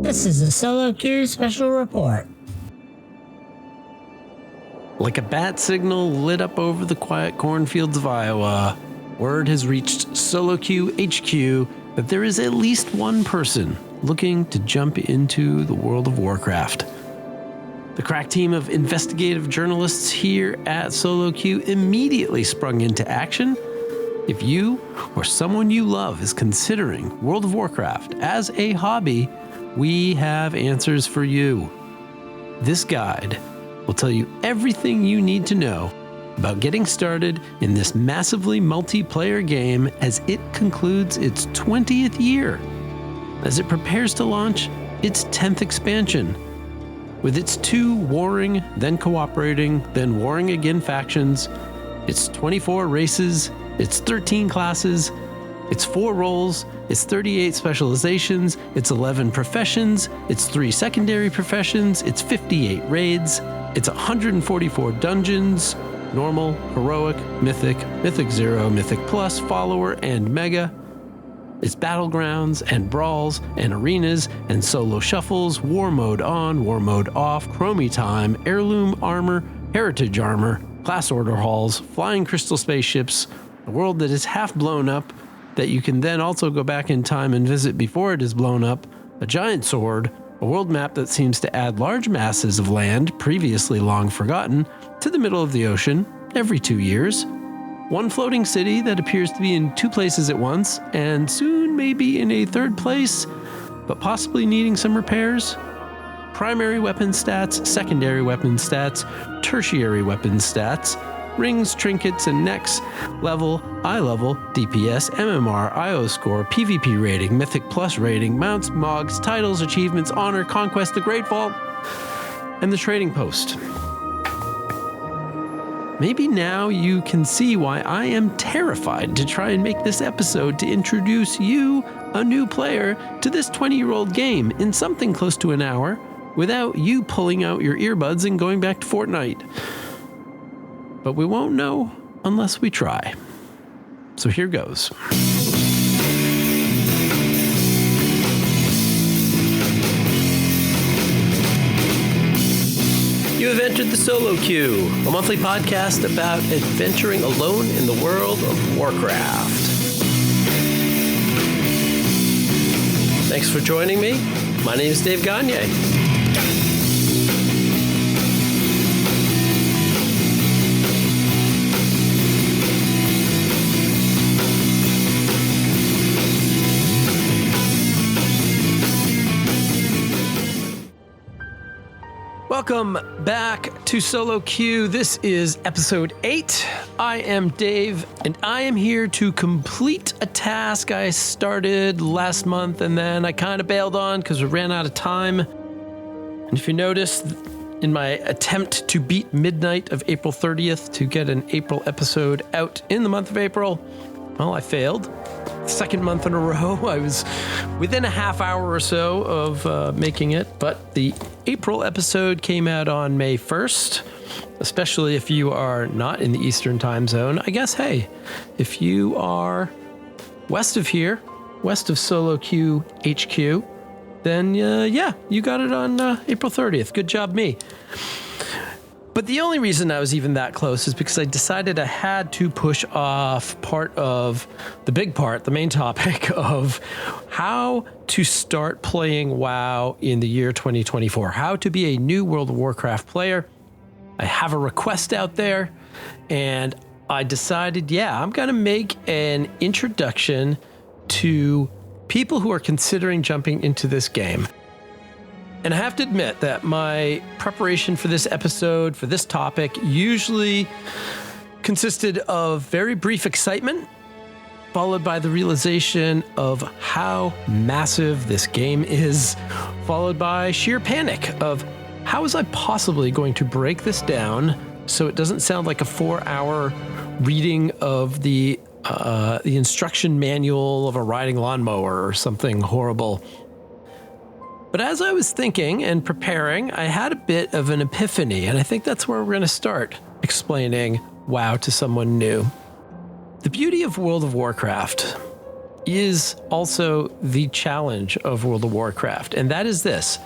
This is a Solo Q special report. Like a bat signal lit up over the quiet cornfields of Iowa, word has reached Solo Q HQ that there is at least one person looking to jump into the World of Warcraft. The crack team of investigative journalists here at Solo Q immediately sprung into action. If you or someone you love is considering World of Warcraft as a hobby, we have answers for you. This guide will tell you everything you need to know about getting started in this massively multiplayer game as it concludes its 20th year, as it prepares to launch its 10th expansion. With its 2 warring, then cooperating, then warring again factions, its 24 races, its 13 classes, its 4 roles, its 38 specializations, its 11 professions, its 3 secondary professions, its 58 raids, its 144 dungeons, normal, heroic, mythic, mythic 0, mythic plus, follower, and mega, its battlegrounds and brawls and arenas and solo shuffles, war mode on, war mode off, chromie time, heirloom armor, heritage armor, class order halls, flying crystal spaceships, a world that is half blown up that you can then also go back in time and visit before it is blown up, a giant sword, a world map that seems to add large masses of land previously long forgotten to the middle of the ocean every 2 years, one floating city that appears to be in 2 places at once and soon may be in a 3rd place, but possibly needing some repairs, primary weapon stats, secondary weapon stats, tertiary weapon stats, rings, trinkets, and necks, level, eye level, DPS, MMR, IO score, PvP rating, Mythic Plus rating, mounts, mogs, titles, achievements, honor, conquest, the Great Vault, and the trading post. Maybe now you can see why I am terrified to try and make this episode to introduce you, a new player, to this 20-year-old game in something close to an hour without you pulling out your earbuds and going back to Fortnite. But we won't know unless we try. So here goes. You have entered the Solo Queue, a monthly podcast about adventuring alone in the world of Warcraft. Thanks for joining me. My name is Dave Gagne. Welcome back to Solo Q. This is episode 8. I am Dave, and I am here to complete a task I started last month, and then I kind of bailed on because we ran out of time. And if you notice, in my attempt to beat midnight of April 30th to get an April episode out in the month of April, well, I failed. Second month in a row. I was within a half hour or so of making it, but the April episode came out on May 1st, especially if you are not in the Eastern time zone. I guess, hey, if you are west of here, west of Solo Q HQ, then yeah, you got it on April 30th. Good job, me. But the only reason I was even that close is because I decided I had to push off part of the big part, the main topic of how to start playing WoW in the year 2024, how to be a new World of Warcraft player. I have a request out there, and I decided, yeah, I'm going to make an introduction to people who are considering jumping into this game. And I have to admit that my preparation for this episode, for this topic, usually consisted of very brief excitement, followed by the realization of how massive this game is, followed by sheer panic of how was I possibly going to break this down so it doesn't sound like a 4-hour reading of the instruction manual of a riding lawnmower or something horrible. But as I was thinking and preparing, I had a bit of an epiphany, and I think that's where we're going to start explaining WoW to someone new. The beauty of World of Warcraft is also the challenge of World of Warcraft, and that is this.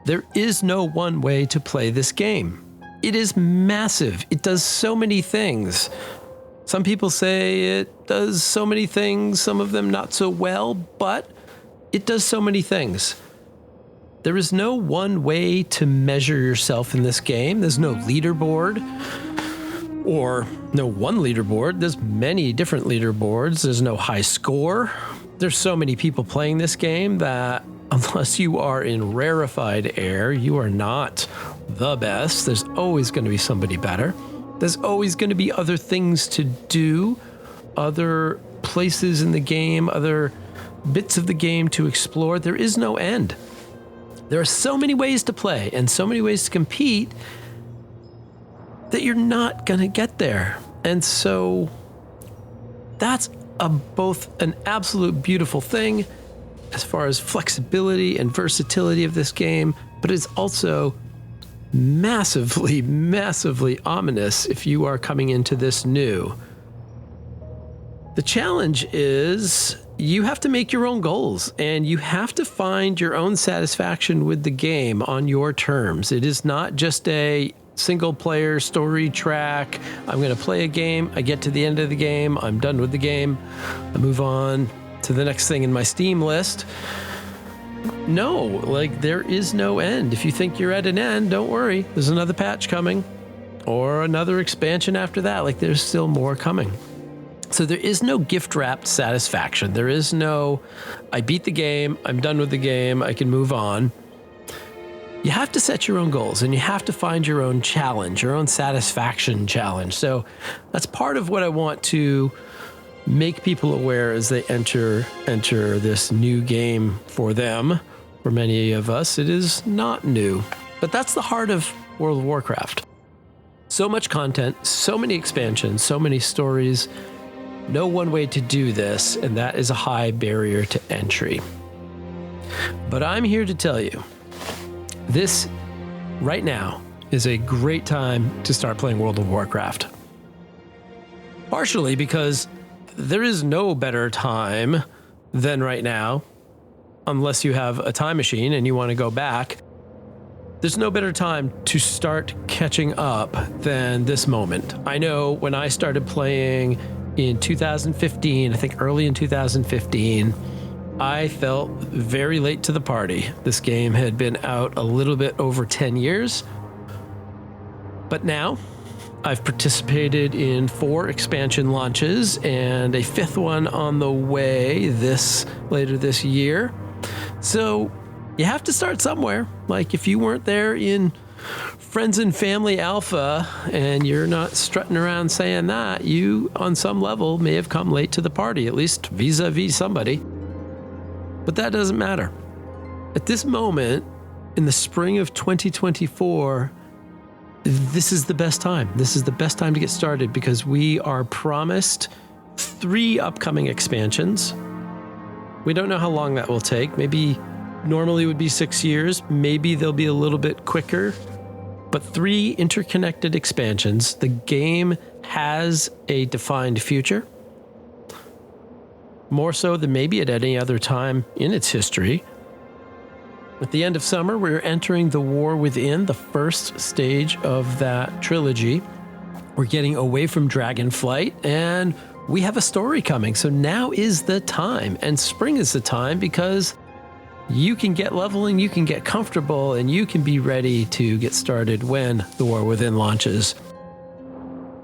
There is no one way to play this game. It is massive. It does so many things. Some people say it does so many things, some of them not so well, but it does so many things. There is no one way to measure yourself in this game. There's no leaderboard, or no one leaderboard. There's many different leaderboards. There's no high score. There's so many people playing this game that unless you are in rarefied air, you are not the best. There's always going to be somebody better. There's always going to be other things to do, other places in the game, other bits of the game to explore. There is no end. There are so many ways to play and so many ways to compete that you're not going to get there. And so that's both an absolute beautiful thing as far as flexibility and versatility of this game, but it's also massively, massively ominous if you are coming into this new. The challenge is you have to make your own goals and you have to find your own satisfaction with the game on your terms. It is not just a single player story track. I'm going to play a game. I get to the end of the game. I'm done with the game. I move on to the next thing in my Steam list. No, like there is no end. If you think you're at an end, don't worry. There's another patch coming or another expansion after that. Like there's still more coming. So there is no gift-wrapped satisfaction. There is no, I beat the game, I'm done with the game, I can move on. You have to set your own goals and you have to find your own challenge, your own satisfaction challenge. So that's part of what I want to make people aware as they enter this new game for them. For many of us, it is not new. But that's the heart of World of Warcraft. So much content, so many expansions, so many stories. No one way to do this, and that is a high barrier to entry. But I'm here to tell you, this right now is a great time to start playing World of Warcraft. Partially because there is no better time than right now, unless you have a time machine and you want to go back. There's no better time to start catching up than this moment. I know when I started playing in 2015, I think early in 2015, I felt very late to the party. This game had been out a little bit over 10 years. But now I've participated in 4 expansion launches and a 5th one on the way later this year. So you have to start somewhere. Like if you weren't there in Friends and Family Alpha and you're not strutting around saying that, you on some level may have come late to the party, at least vis-a-vis somebody. But that doesn't matter. At this moment, in the spring of 2024, this is the best time. This is the best time to get started because we are promised 3 upcoming expansions. We don't know how long that will take. Maybe normally it would be 6 years. Maybe they'll be a little bit quicker. But 3 interconnected expansions. The game has a defined future. More so than maybe at any other time in its history. At the end of summer, we're entering the War Within, the first stage of that trilogy. We're getting away from Dragonflight, and we have a story coming. So now is the time, and spring is the time because you can get leveling, you can get comfortable, and you can be ready to get started when the War Within launches.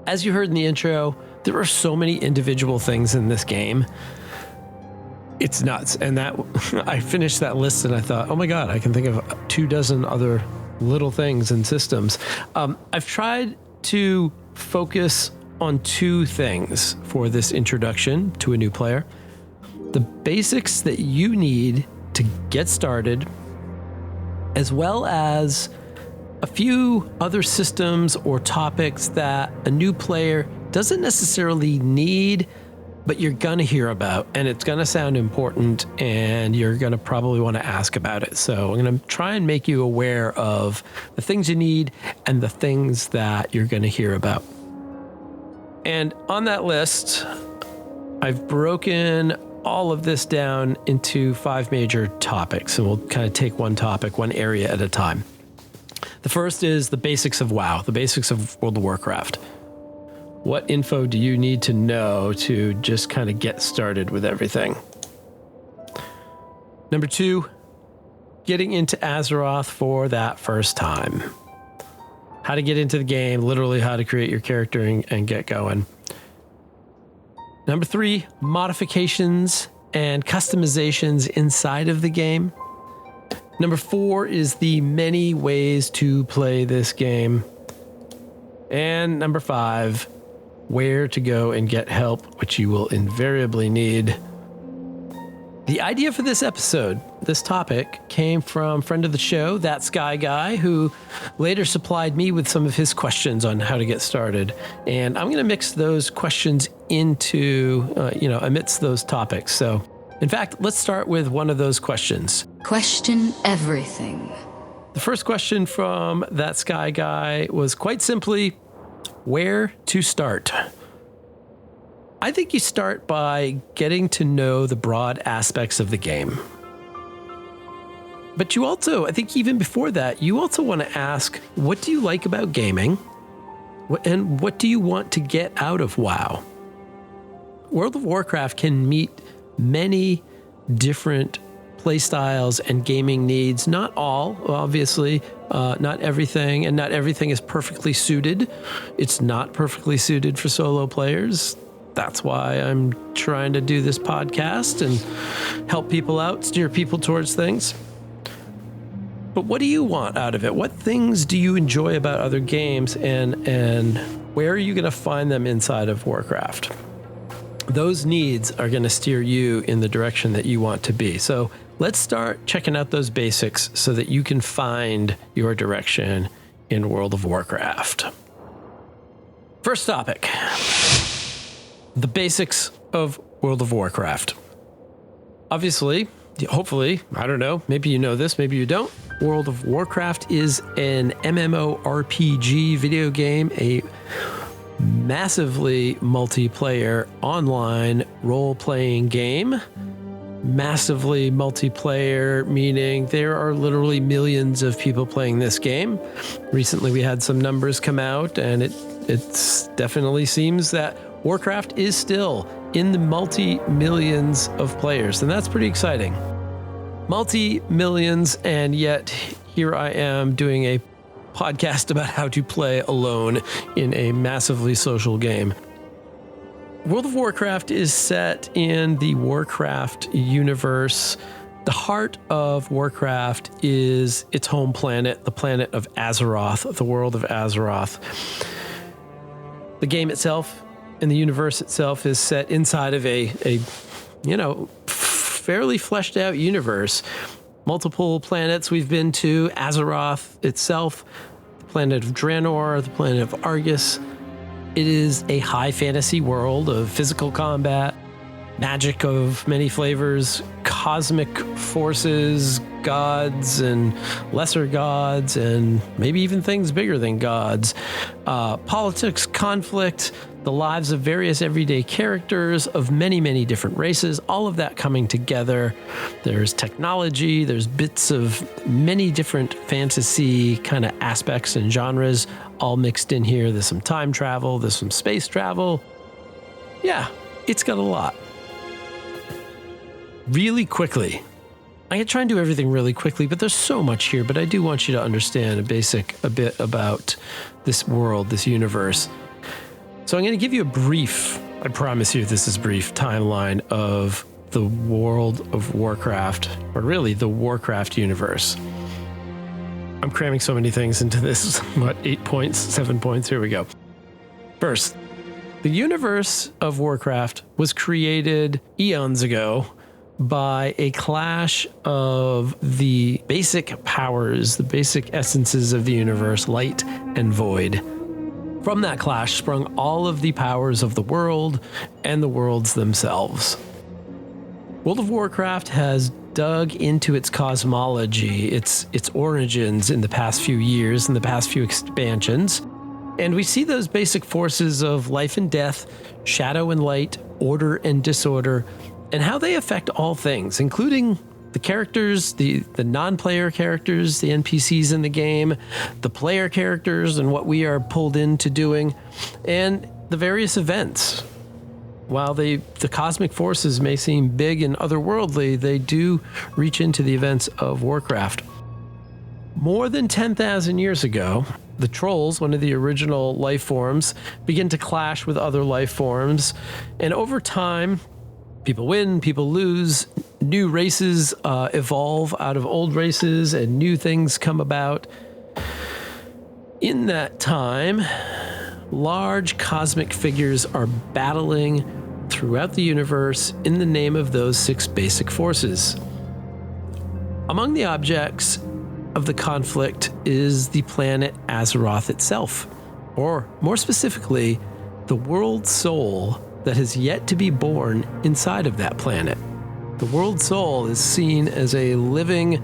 As you heard in the intro, there are so many individual things in this game. It's nuts. And that I finished that list and I thought, oh my God, I can think of 24 other little things and systems. I've tried to focus on 2 things for this introduction to a new player. The basics that you need to get started, as well as a few other systems or topics that a new player doesn't necessarily need, but you're going to hear about, and it's going to sound important, and you're going to probably want to ask about it. So I'm going to try and make you aware of the things you need and the things that you're going to hear about. And on that list, I've broken all of this down into 5 major topics, and we'll kind of take one topic, one area at a time. The first is the basics of WoW, the basics of World of Warcraft. What info do you need to know to just kind of get started with everything? Number 2, getting into Azeroth for that first time. How to get into the game, literally how to create your character and get going. Number 3, modifications and customizations inside of the game. Number 4 is the many ways to play this game. And number 5, where to go and get help, which you will invariably need. The idea for this episode, this topic, came from friend of the show, That Sky Guy, who later supplied me with some of his questions on how to get started. And I'm going to mix those questions into, amidst those topics. So, in fact, let's start with one of those questions. Question everything. The first question from That Sky Guy was quite simply, where to start? I think you start by getting to know the broad aspects of the game. But you also, I think even before that, you also want to ask, what do you like about gaming? And what do you want to get out of WoW? World of Warcraft can meet many different playstyles and gaming needs. Not all, obviously, not everything, and not everything is perfectly suited. It's not perfectly suited for solo players. That's why I'm trying to do this podcast and help people out, steer people towards things. But what do you want out of it? What things do you enjoy about other games, and where are you going to find them inside of Warcraft? Those needs are going to steer you in the direction that you want to be. So let's start checking out those basics so that you can find your direction in World of Warcraft. First topic. The basics of World of Warcraft. Obviously, hopefully, I don't know, maybe you know this, maybe you don't. World of Warcraft is an MMORPG video game, a massively multiplayer online role-playing game. Massively multiplayer, meaning there are literally millions of people playing this game. Recently, we had some numbers come out, and it definitely seems that Warcraft is still in the multi-millions of players, and that's pretty exciting. Multi-millions, and yet here I am doing a podcast about how to play alone in a massively social game. World of Warcraft is set in the Warcraft universe. The heart of Warcraft is its home planet, the planet of Azeroth, the world of Azeroth. The game itself and the universe itself is set inside of a fairly fleshed out universe. Multiple planets we've been to, Azeroth itself, the planet of Draenor, the planet of Argus. It is a high fantasy world of physical combat, magic of many flavors, cosmic forces, gods and lesser gods, and maybe even things bigger than gods. Politics, conflict, the lives of various everyday characters of many, many different races, all of that coming together. There's technology, there's bits of many different fantasy kind of aspects and genres all mixed in here. There's some time travel, there's some space travel. Yeah, it's got a lot. Really quickly, I'm going to try and do everything really quickly, but there's so much here, but I do want you to understand a bit about this world, this universe. So I'm going to give you a brief, I promise you this is brief, timeline of the World of Warcraft, or really the Warcraft universe. I'm cramming so many things into this, 8 points, 7 points, here we go. First, the universe of Warcraft was created eons ago by a clash of the basic powers, the basic essences of the universe, light and void. From that clash sprung all of the powers of the world and the worlds themselves. World of Warcraft has dug into its cosmology, its origins in the past few years, in the past few expansions, and we see those basic forces of life and death, shadow and light, order and disorder, and how they affect all things, including the characters, the non-player characters, the NPCs in the game, the player characters and what we are pulled into doing, and the various events. While the cosmic forces may seem big and otherworldly, they do reach into the events of Warcraft. More than 10,000 years ago, the trolls, one of the original life forms, begin to clash with other life forms, and over time, people win, people lose, new races evolve out of old races, and new things come about. In that time, large cosmic figures are battling throughout the universe in the name of those 6 basic forces. Among the objects of the conflict is the planet Azeroth itself, or more specifically, the world soul that has yet to be born inside of that planet. The world soul is seen as a living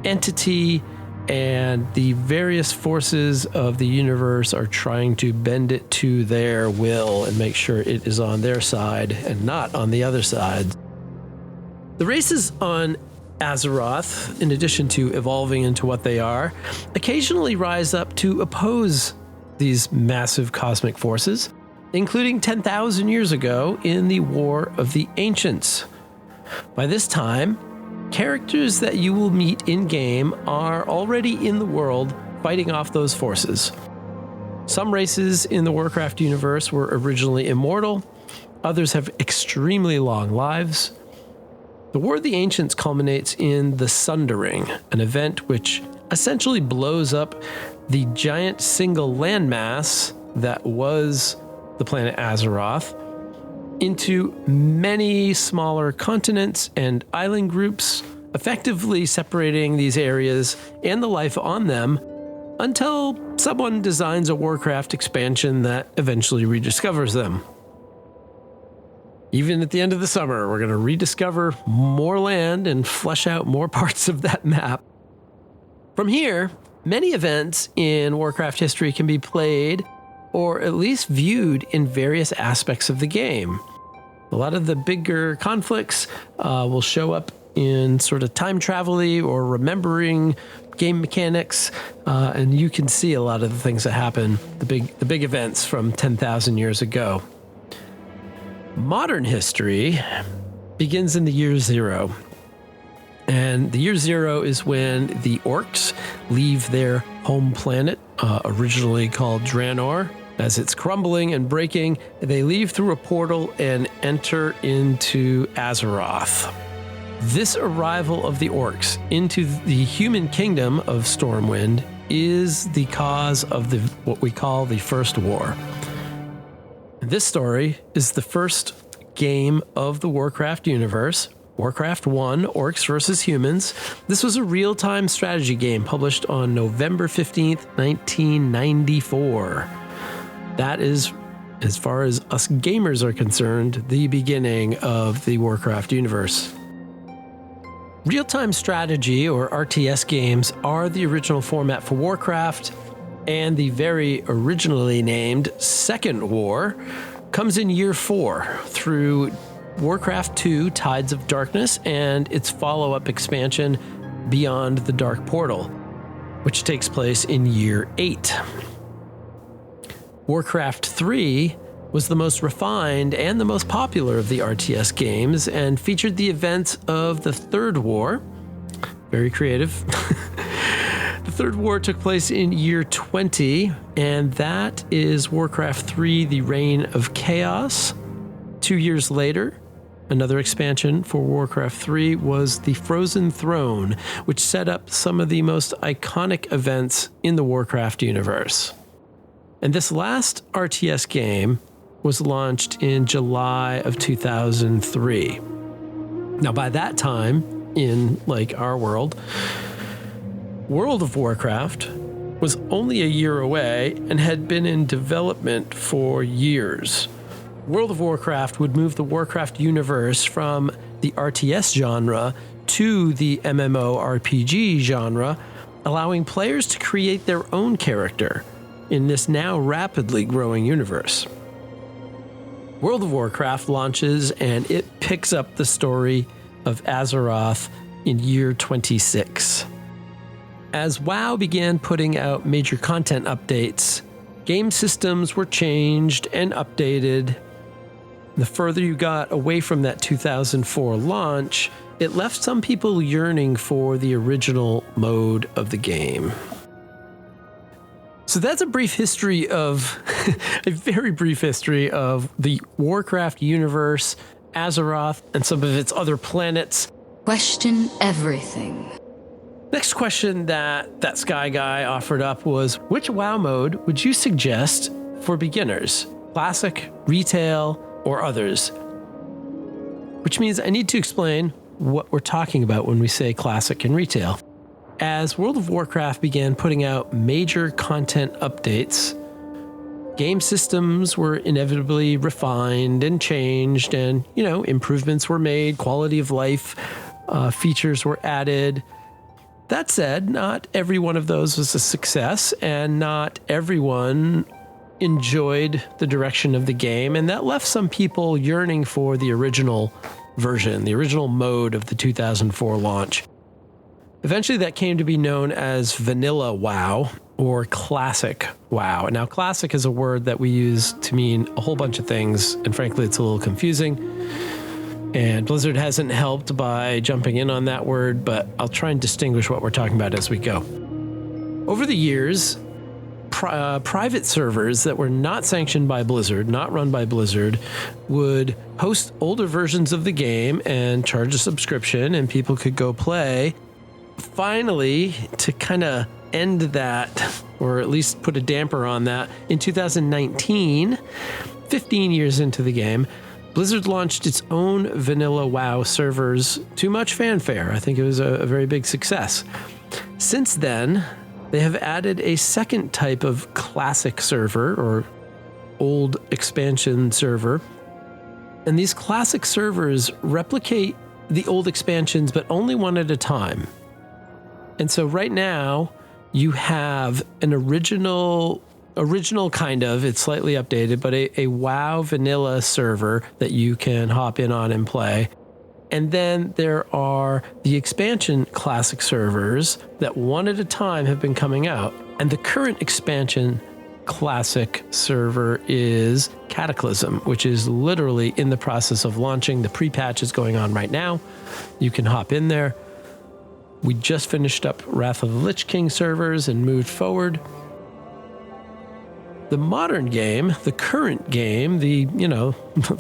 entity, and the various forces of the universe are trying to bend it to their will and make sure it is on their side and not on the other side. The races on Azeroth, in addition to evolving into what they are, occasionally rise up to oppose these massive cosmic forces, including 10,000 years ago in the War of the Ancients. By this time, characters that you will meet in-game are already in the world fighting off those forces. Some races in the Warcraft universe were originally immortal, others have extremely long lives. The War of the Ancients culminates in the Sundering, an event which essentially blows up the giant single landmass that was the planet Azeroth into many smaller continents and island groups, effectively separating these areas and the life on them until someone designs a Warcraft expansion that eventually rediscovers them. Even at the end of the summer, we're going to rediscover more land and flesh out more parts of that map. From here, many events in Warcraft history can be played or at least viewed in various aspects of the game. A lot of the bigger conflicts will show up in sort of time travel-y or remembering game mechanics, and you can see a lot of the things that happen, the big events from 10,000 years ago. Modern history begins in the year 0. And the year 0 is when the orcs leave their home planet, originally called Draenor. As it's crumbling and breaking, they leave through a portal and enter into Azeroth. This arrival of the orcs into the human kingdom of Stormwind is the cause of what we call the First War. This story is the first game of the Warcraft universe, Warcraft 1, Orcs vs. Humans. This was a real-time strategy game published on November 15th, 1994. That is, as far as us gamers are concerned, the beginning of the Warcraft universe. Real-time strategy, or RTS games, are the original format for Warcraft, and the very originally named Second War comes in year 4 through Warcraft 2 Tides of Darkness and its follow-up expansion Beyond the Dark Portal, which takes place in year 8. Warcraft 3 was the most refined and the most popular of the RTS games and featured the events of the Third War. Very creative. The Third War took place in year 20, and that is Warcraft 3, The Reign of Chaos. 2 years later, another expansion for Warcraft 3 was The Frozen Throne, which set up some of the most iconic events in the Warcraft universe. And this last RTS game was launched in July of 2003. Now, by that time, in our world, World of Warcraft was only a year away and had been in development for years. World of Warcraft would move the Warcraft universe from the RTS genre to the MMORPG genre, allowing players to create their own character in this now rapidly growing universe. World of Warcraft launches, and it picks up the story of Azeroth in year 26. As WoW began putting out major content updates, game systems were changed and updated. The further you got away from that 2004 launch, it left some people yearning for the original mode of the game. So that's a brief history of, a very brief history of the Warcraft universe, Azeroth, and some of its other planets. Question everything. Next question that Sky Guy offered up was, which WoW mode would you suggest for beginners? Classic, retail, or others? Which means I need to explain what we're talking about when we say classic and retail. As World of Warcraft began putting out major content updates, game systems were inevitably refined and changed, and, improvements were made, quality of life features were added. That said, not every one of those was a success, and not everyone enjoyed the direction of the game, and that left some people yearning for the original version, the original mode of the 2004 launch. Eventually that came to be known as Vanilla WoW or Classic WoW. Now, classic is a word that we use to mean a whole bunch of things, and frankly, it's a little confusing. And Blizzard hasn't helped by jumping in on that word, but I'll try and distinguish what we're talking about as we go. Over the years, private servers that were not sanctioned by Blizzard, not run by Blizzard, would host older versions of the game and charge a subscription, and people could go play. Finally, to kind of end that, or at least put a damper on that, in 2019, 15 years into the game, Blizzard launched its own vanilla WoW servers to much fanfare. I think it was a very big success. Since then, they have added a second type of classic server, or old expansion server. And these classic servers replicate the old expansions, but only one at a time. And so right now, you have an original kind of, it's slightly updated, but a WoW vanilla server that you can hop in on and play. And then there are the expansion classic servers that one at a time have been coming out. And the current expansion classic server is Cataclysm, which is literally in the process of launching. The pre-patch is going on right now. You can hop in there. We just finished up Wrath of the Lich King servers and moved forward. The modern game, the current game, the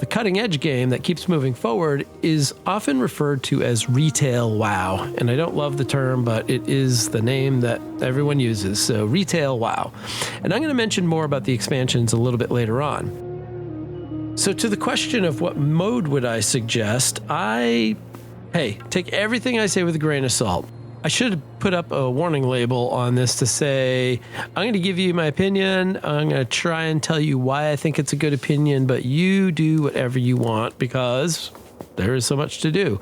cutting edge game that keeps moving forward is often referred to as retail WoW. And I don't love the term, but it is the name that everyone uses. So retail WoW. And I'm going to mention more about the expansions a little bit later on. So to the question of what mode would I suggest, take everything I say with a grain of salt. I should have put up a warning label on this to say, I'm going to give you my opinion. I'm going to try and tell you why I think it's a good opinion, but you do whatever you want because there is so much to do.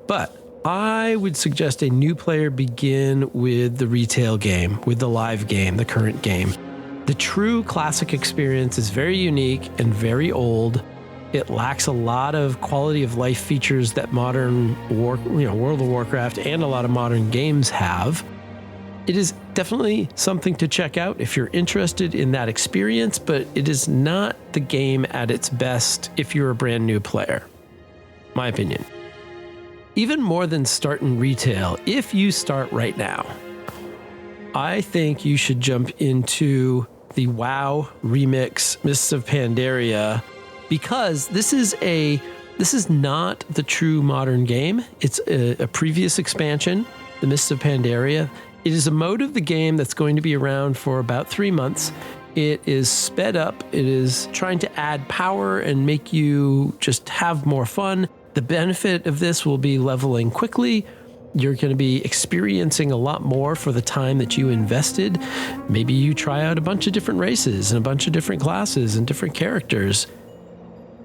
But I would suggest a new player begin with the retail game, with the live game, the current game. The true classic experience is very unique and very old. It lacks a lot of quality of life features that modern World of Warcraft and a lot of modern games have. It is definitely something to check out if you're interested in that experience, but it is not the game at its best if you're a brand new player. My opinion. Even more than starting retail, if you start right now, I think you should jump into the WoW Remix Mists of Pandaria, because this is not the true modern game. It's a previous expansion, the Mists of Pandaria. It is a mode of the game that's going to be around for about 3 months. It is sped up. It is trying to add power and make you just have more fun. The benefit of this will be leveling quickly. You're going to be experiencing a lot more for the time that you invested. Maybe you try out a bunch of different races and a bunch of different classes and different characters.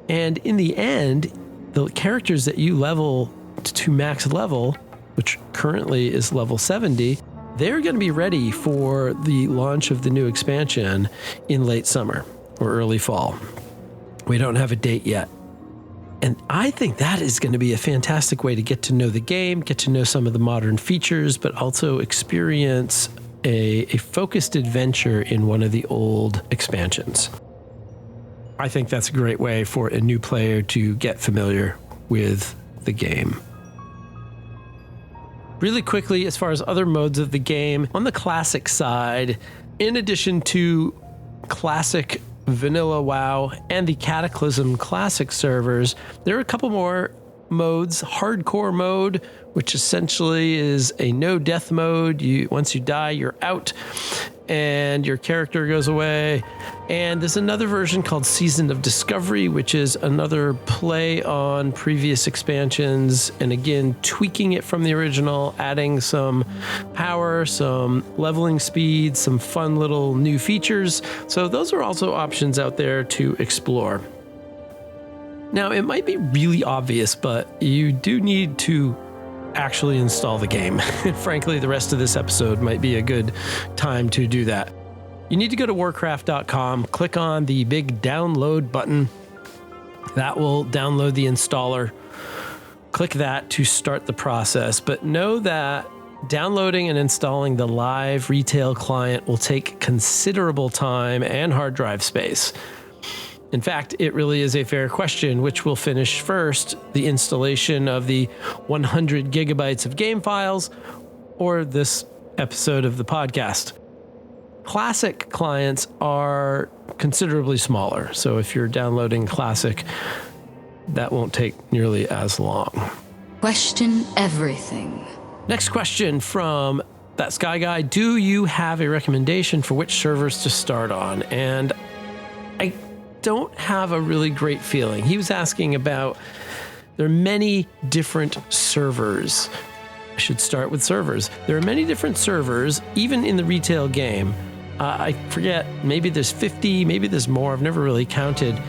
And in the end, the characters that you level to max level, which currently is level 70, they're going to be ready for the launch of the new expansion in late summer or early fall. We don't have a date yet. And I think that is going to be a fantastic way to get to know the game, get to know some of the modern features, but also experience a focused adventure in one of the old expansions. I think that's a great way for a new player to get familiar with the game. Really quickly, as far as other modes of the game, on the classic side, in addition to classic vanilla WoW and the Cataclysm classic servers, there are a couple more modes. Hardcore mode, which essentially is a no death mode. Once you die, you're out and your character goes away. And there's another version called Season of Discovery, which is another play on previous expansions, and again tweaking it from the original, adding some power, some leveling speed, some fun little new features. So those are also options out there to explore. Now, it might be really obvious, but you do need to actually install the game. Frankly, the rest of this episode might be a good time to do that. You need to go to warcraft.com, click on the big download button. That will download the installer. Click that to start the process, but know that downloading and installing the live retail client will take considerable time and hard drive space. In fact, it really is a fair question which will finish first, the installation of the 100 gigabytes of game files or this episode of the podcast. Classic clients are considerably smaller, so if you're downloading Classic, that won't take nearly as long. Question everything. Next question from that Sky Guy. Do you have a recommendation for which servers to start on? And I don't have a really great feeling. He was asking about, there are many different servers. I should start with servers. There are many different servers, even in the retail game. I forget, maybe there's 50, maybe there's more. I've never really counted.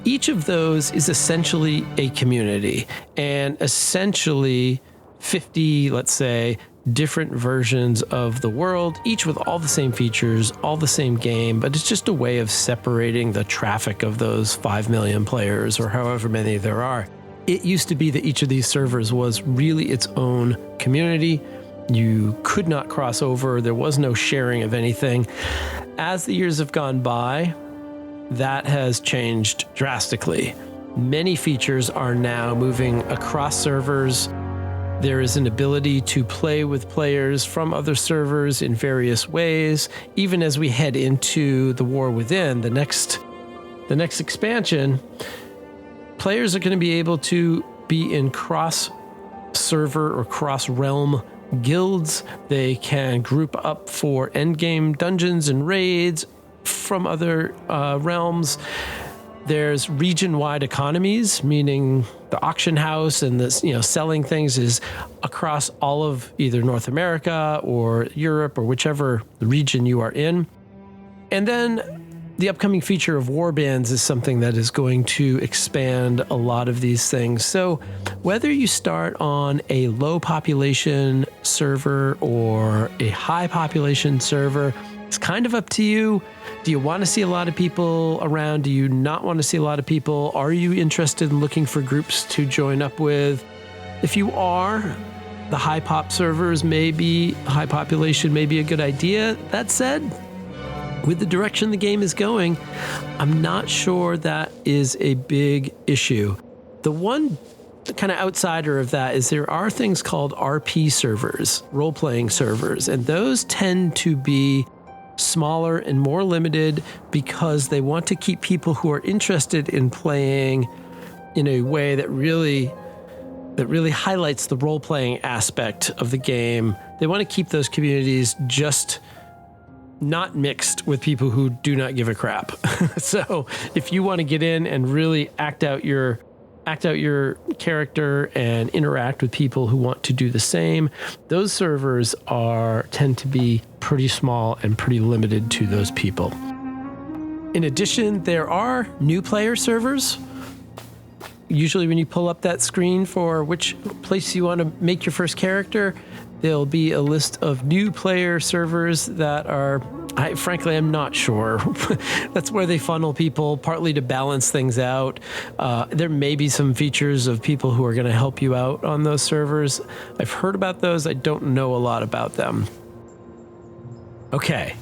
Each of those is essentially a community, and essentially 50, let's say, different versions of the world, each with all the same features, all the same game, but it's just a way of separating the traffic of those 5 million players or however many there are. It used to be that each of these servers was really its own community. You could not cross over. There was no sharing of anything. As the years have gone by, that has changed drastically. Many features are now moving across servers. There is an ability to play with players from other servers in various ways. Even as we head into the War Within, the next expansion, players are going to be able to be in cross-server or cross-realm guilds. They can group up for endgame dungeons and raids from other realms. There's region-wide economies, meaning the auction house and this, selling things is across all of either North America or Europe or whichever region you are in. And then the upcoming feature of warbands is something that is going to expand a lot of these things. So whether you start on a low population server or a high population server, it's kind of up to you. Do you want to see a lot of people around? Do you not want to see a lot of people? Are you interested in looking for groups to join up with? If you are, the high pop servers high population may be a good idea. That said, with the direction the game is going, I'm not sure that is a big issue. The one kind of outsider of that is there are things called RP servers, role-playing servers, and those tend to be smaller and more limited because they want to keep people who are interested in playing in a way that really highlights the role-playing aspect of the game. They want to keep those communities just not mixed with people who do not give a crap. So if you want to get in and really act out your character and interact with people who want to do the same, those servers tend to be pretty small and pretty limited to those people. In addition, there are new player servers. Usually when you pull up that screen for which place you want to make your first character, there'll be a list of new player servers that are I frankly am not sure. That's where they funnel people, partly to balance things out. There may be some features of people who are going to help you out on those servers. I've heard about those. I don't know a lot about them. Okay,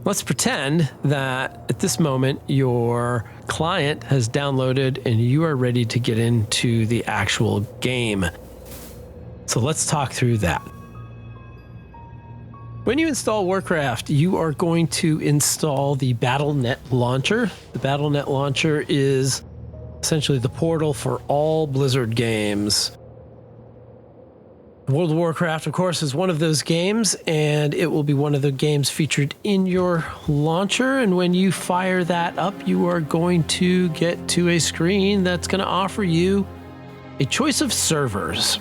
let's pretend that at this moment your client has downloaded and you are ready to get into the actual game. So let's talk through that. When you install Warcraft, you are going to install the Battle.net launcher. The Battle.net launcher is essentially the portal for all Blizzard games. World of Warcraft, of course, is one of those games, and it will be one of the games featured in your launcher. And when you fire that up, you are going to get to a screen that's going to offer you a choice of servers.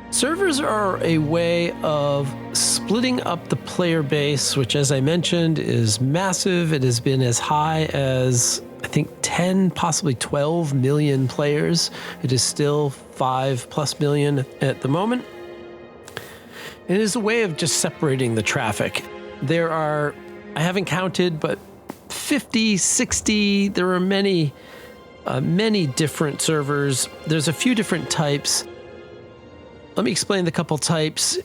Servers are a way of splitting up the player base, which, as I mentioned, is massive. It has been as high as, I think, 10, possibly 12 million players. It is still 5+ million at the moment. It is a way of just separating the traffic. There are, I haven't counted, but 50, 60, there are many different servers. There's a few different types. Let me explain the couple types,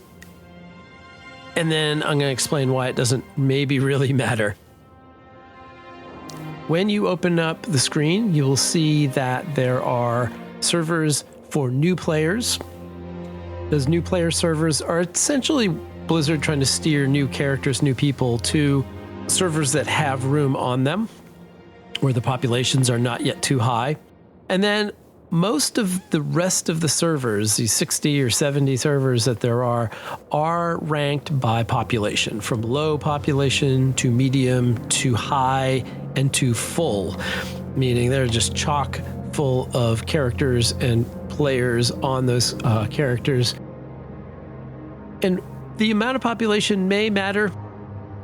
and then I'm going to explain why it doesn't maybe really matter. When you open up the screen, you will see that there are servers for new players. Those new player servers are essentially Blizzard trying to steer new characters, new people to servers that have room on them, where the populations are not yet too high. And then most of the rest of the servers, these 60 or 70 servers that there are ranked by population, from low population to medium to high and to full, meaning they're just chock full of characters and players on those characters. And the amount of population may matter.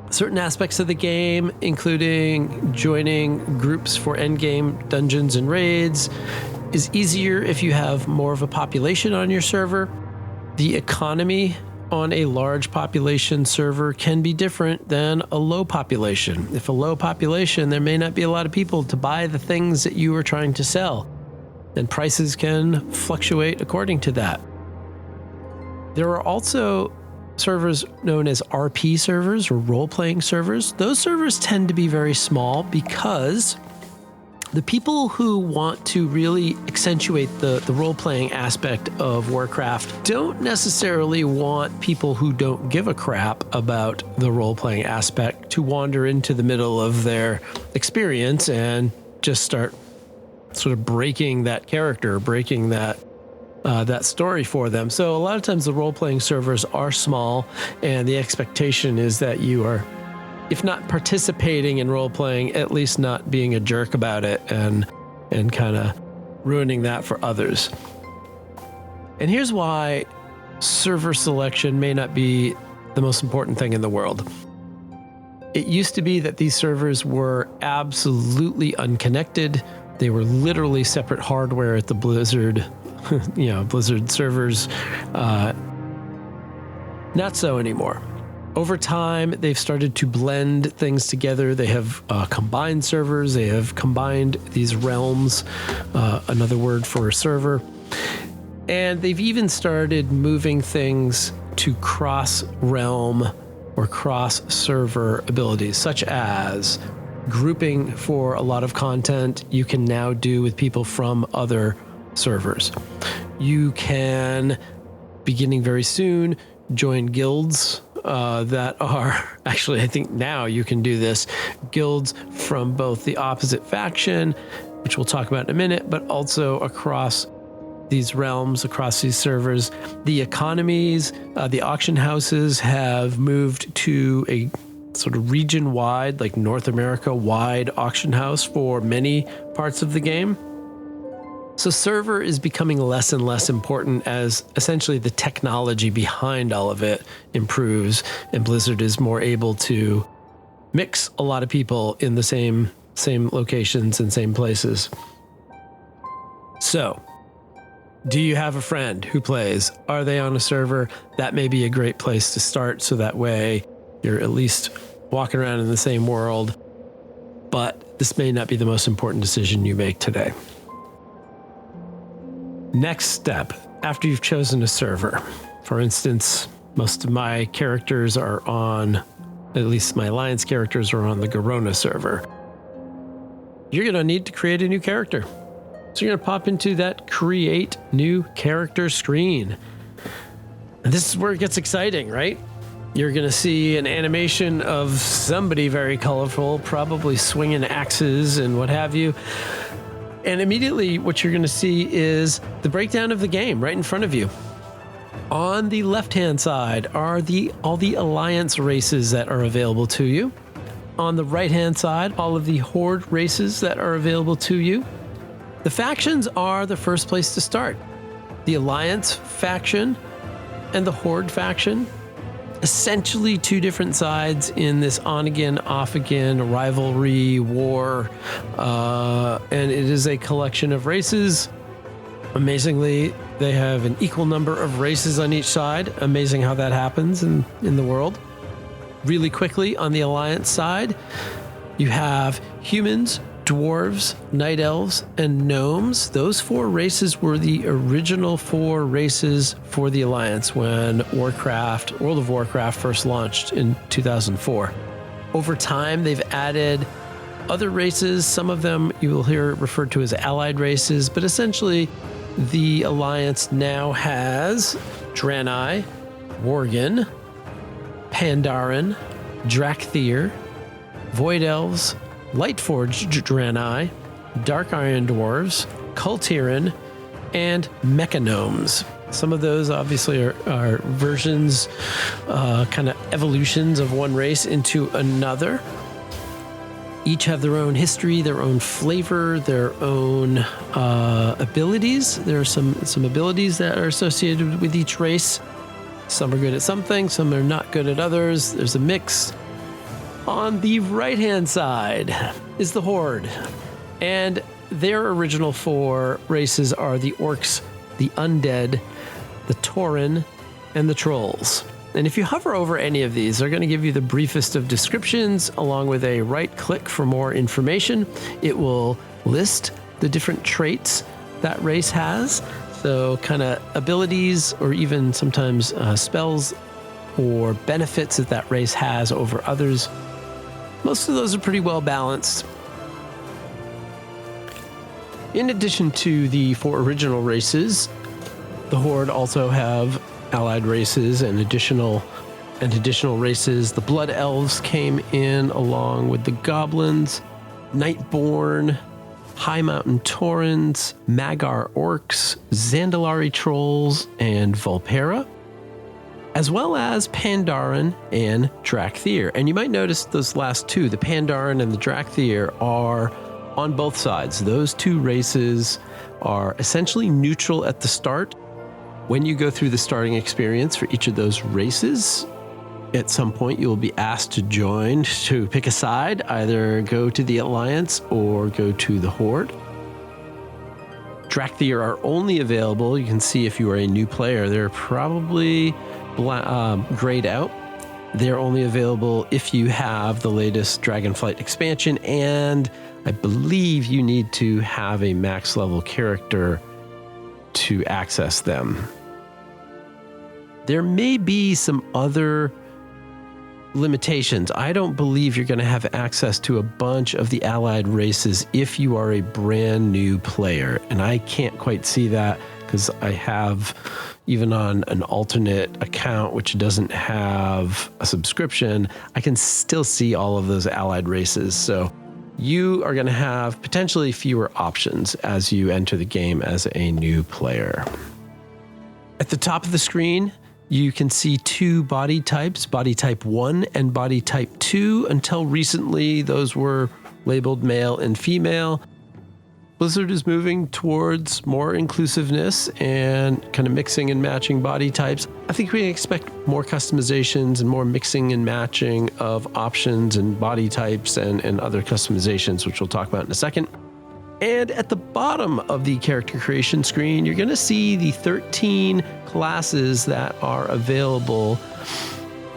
Certain aspects of the game, including joining groups for endgame dungeons and raids, is easier if you have more of a population on your server. The economy on a large population server can be different than a low population. If a low population, there may not be a lot of people to buy the things that you are trying to sell, and prices can fluctuate according to that. There are also servers known as RP servers, or role-playing servers. Those servers tend to be very small because the people who want to really accentuate the role-playing aspect of Warcraft don't necessarily want people who don't give a crap about the role-playing aspect to wander into the middle of their experience and just start sort of breaking that character, breaking that story for them. So a lot of times the role-playing servers are small, and the expectation is that you are, if not participating in role-playing, at least not being a jerk about it and kind of ruining that for others. And here's why server selection may not be the most important thing in the world. It used to be that these servers were absolutely unconnected. They were literally separate hardware at the Blizzard Blizzard servers. Not so anymore. Over time, they've started to blend things together. They have combined servers. They have combined these realms, another word for a server. And they've even started moving things to cross-realm or cross-server abilities, such as grouping for a lot of content you can now do with people from other servers. You can, beginning very soon, join guilds that are, actually, I think now you can do this, guilds from both the opposite faction, which we'll talk about in a minute, but also across these realms, across these servers. The economies, the auction houses have moved to a sort of region-wide, like North America-wide auction house for many parts of the game. So server is becoming less and less important as essentially the technology behind all of it improves, and Blizzard is more able to mix a lot of people in the same locations and same places. So, do you have a friend who plays? Are they on a server? That may be a great place to start, so that way you're at least walking around in the same world, but this may not be the most important decision you make today. Next step, after you've chosen a server. For instance, most of my characters are on, at least my Alliance characters are on the Garona server. You're going to need to create a new character. So you're going to pop into that Create New Character screen. And this is where it gets exciting, right? You're going to see an animation of somebody very colorful, probably swinging axes and what have you. And immediately what you're going to see is the breakdown of the game right in front of you. On the left-hand side are all the Alliance races that are available to you. On the right-hand side, all of the Horde races that are available to you. The factions are the first place to start. The Alliance faction and the Horde faction. Essentially two different sides in this on-again, off-again rivalry war. And it is a collection of races. Amazingly, they have an equal number of races on each side. Amazing how that happens in the world. Really quickly, on the Alliance side, you have humans, dwarves, night elves, and gnomes. Those four races were the original four races for the Alliance when World of Warcraft first launched in 2004. Over time, they've added other races. Some of them you will hear referred to as allied races, but essentially the Alliance now has Draenor, Worgen, Pandaren, Drakthir, Void Elves, Lightforged Draenor, Dark Iron Dwarves, Kultiran, and Mechanomes. Some of those obviously are versions, kind of evolutions of one race into another. Each have their own history, their own flavor, their own abilities. There are some abilities that are associated with each race. Some are good at something, some are not good at others. There's a mix. On the right-hand side is the Horde. And their original four races are the Orcs, the Undead, the Tauren, and the Trolls. And if you hover over any of these, they're going to give you the briefest of descriptions along with a right click for more information. It will list the different traits that race has. So kind of abilities or even sometimes spells or benefits that race has over others. Most of those are pretty well balanced. In addition to the four original races, the Horde also have allied races and additional races. The Blood Elves came in along with the Goblins, Nightborn, High Mountain Taurens, Magar Orcs, Zandalari Trolls, and Vulpera, as well as Pandaren and Drakthir. And you might notice those last two, the Pandaren and the Drakthir, are on both sides. Those two races are essentially neutral at the start. When you go through the starting experience for each of those races, at some point you will be asked to pick a side, either go to the Alliance or go to the Horde. Drakthir are only available, you can see if you are a new player, they're probably grayed out. They're only available if you have the latest Dragonflight expansion, and I believe you need to have a max level character to access them. There may be some other limitations. I don't believe you're going to have access to a bunch of the allied races if you are a brand new player. And I can't quite see that because I have, even on an alternate account, which doesn't have a subscription, I can still see all of those allied races. So you are going to have potentially fewer options as you enter the game as a new player. At the top of the screen, you can see two body types, body type 1 and body type 2. Until recently, those were labeled male and female. Blizzard is moving towards more inclusiveness and kind of mixing and matching body types. I think we can expect more customizations and more mixing and matching of options and body types and other customizations, which we'll talk about in a second. And at the bottom of the character creation screen, you're going to see the 13 classes that are available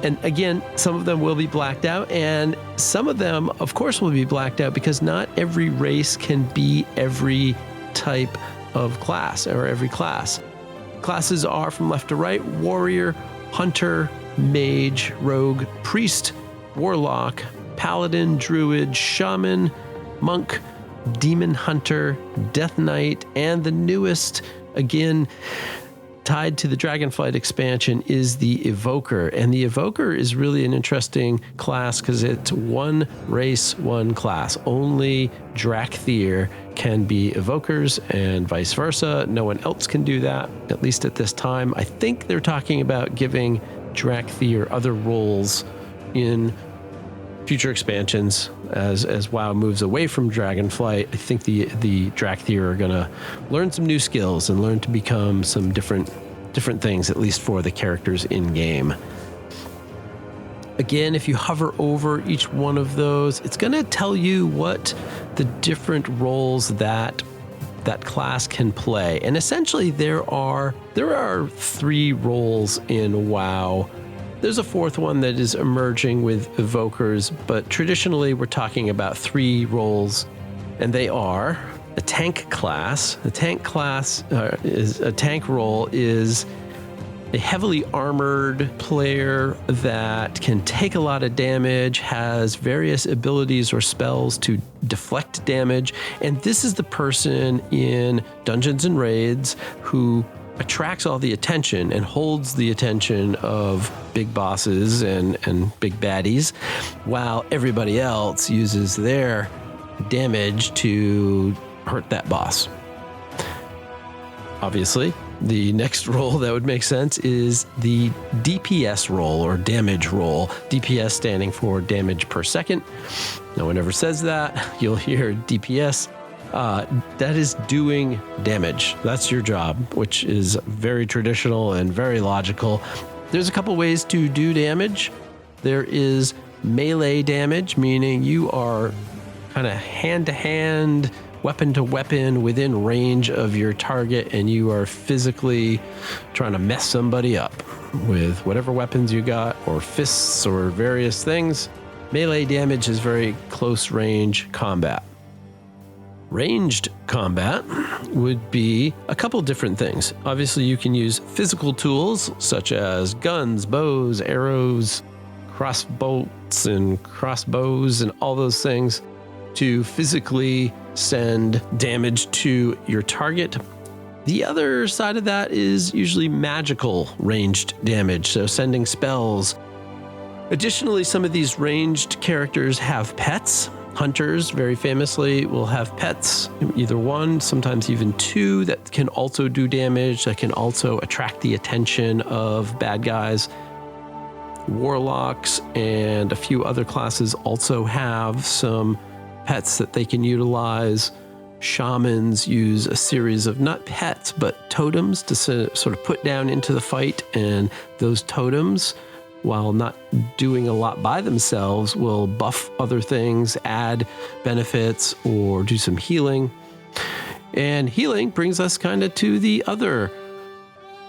And again, some of them will be blacked out, and some of them, of course, will be blacked out because not every race can be every type of class or every class. Classes are from left to right: warrior, hunter, mage, rogue, priest, warlock, paladin, druid, shaman, monk, demon hunter, death knight, and the newest, again, tied to the Dragonflight expansion, is the Evoker. And the Evoker is really an interesting class because it's one race, one class. Only Drakthir can be Evokers and vice versa. No one else can do that, at least at this time. I think they're talking about giving Drakthir other roles in future expansions as WoW moves away from Dragonflight. I think the Drakthir are going to learn some new skills and learn to become some different things, at least for the characters in game. Again, if you hover over each one of those, it's going to tell you what the different roles that class can play. And essentially there are 3 roles in WoW. There's a 4th one that is emerging with Evokers, but traditionally we're talking about 3 roles, and they are a tank class. The tank class is a tank role is a heavily armored player that can take a lot of damage, has various abilities or spells to deflect damage, and this is the person in Dungeons and Raids who attracts all the attention and holds the attention of big bosses and big baddies, while everybody else uses their damage to hurt that boss. Obviously, the next role that would make sense is the DPS role, or damage role. DPS standing for damage per second. No one ever says that. You'll hear DPS. That is doing damage. That's your job, which is very traditional and very logical. There's a couple ways to do damage. There is melee damage, meaning you are kind of hand-to-hand, weapon-to-weapon within range of your target, and you are physically trying to mess somebody up with whatever weapons you got, or fists, or various things. Melee damage is very close-range combat. Ranged combat would be a couple different things. Obviously, you can use physical tools such as guns, bows, arrows, crossbolts, and crossbows, and all those things to physically send damage to your target. The other side of that is usually magical ranged damage, so sending spells. Additionally, some of these ranged characters have pets. Hunters, very famously, will have pets, either one, sometimes even 2, that can also do damage, that can also attract the attention of bad guys. Warlocks and a few other classes also have some pets that they can utilize. Shamans use a series of, not pets, but totems to sort of put down into the fight, and those totems, while not doing a lot by themselves, will buff other things, add benefits, or do some healing. And healing brings us kind of to the other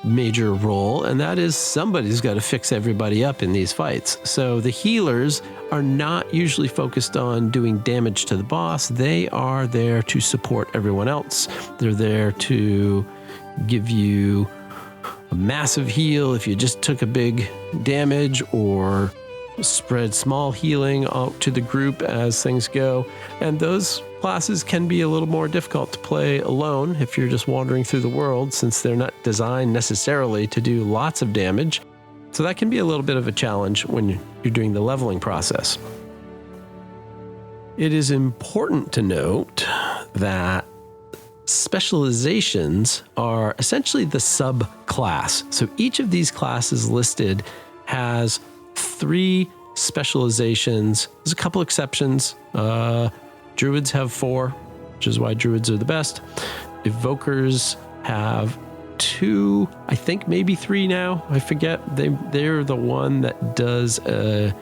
major role, and that is somebody's got to fix everybody up in these fights. So the healers are not usually focused on doing damage to the boss. They are there to support everyone else. They're there to give you a massive heal if you just took a big damage, or spread small healing out to the group as things go. And those classes can be a little more difficult to play alone if you're just wandering through the world, since they're not designed necessarily to do lots of damage. So that can be a little bit of a challenge when you're doing the leveling process. It is important to note that specializations are essentially the subclass. So each of these classes listed has 3 specializations. There's a couple exceptions. Druids have 4, which is why druids are the best. Evokers have 2, I think maybe 3 now. I forget. They're the one that does a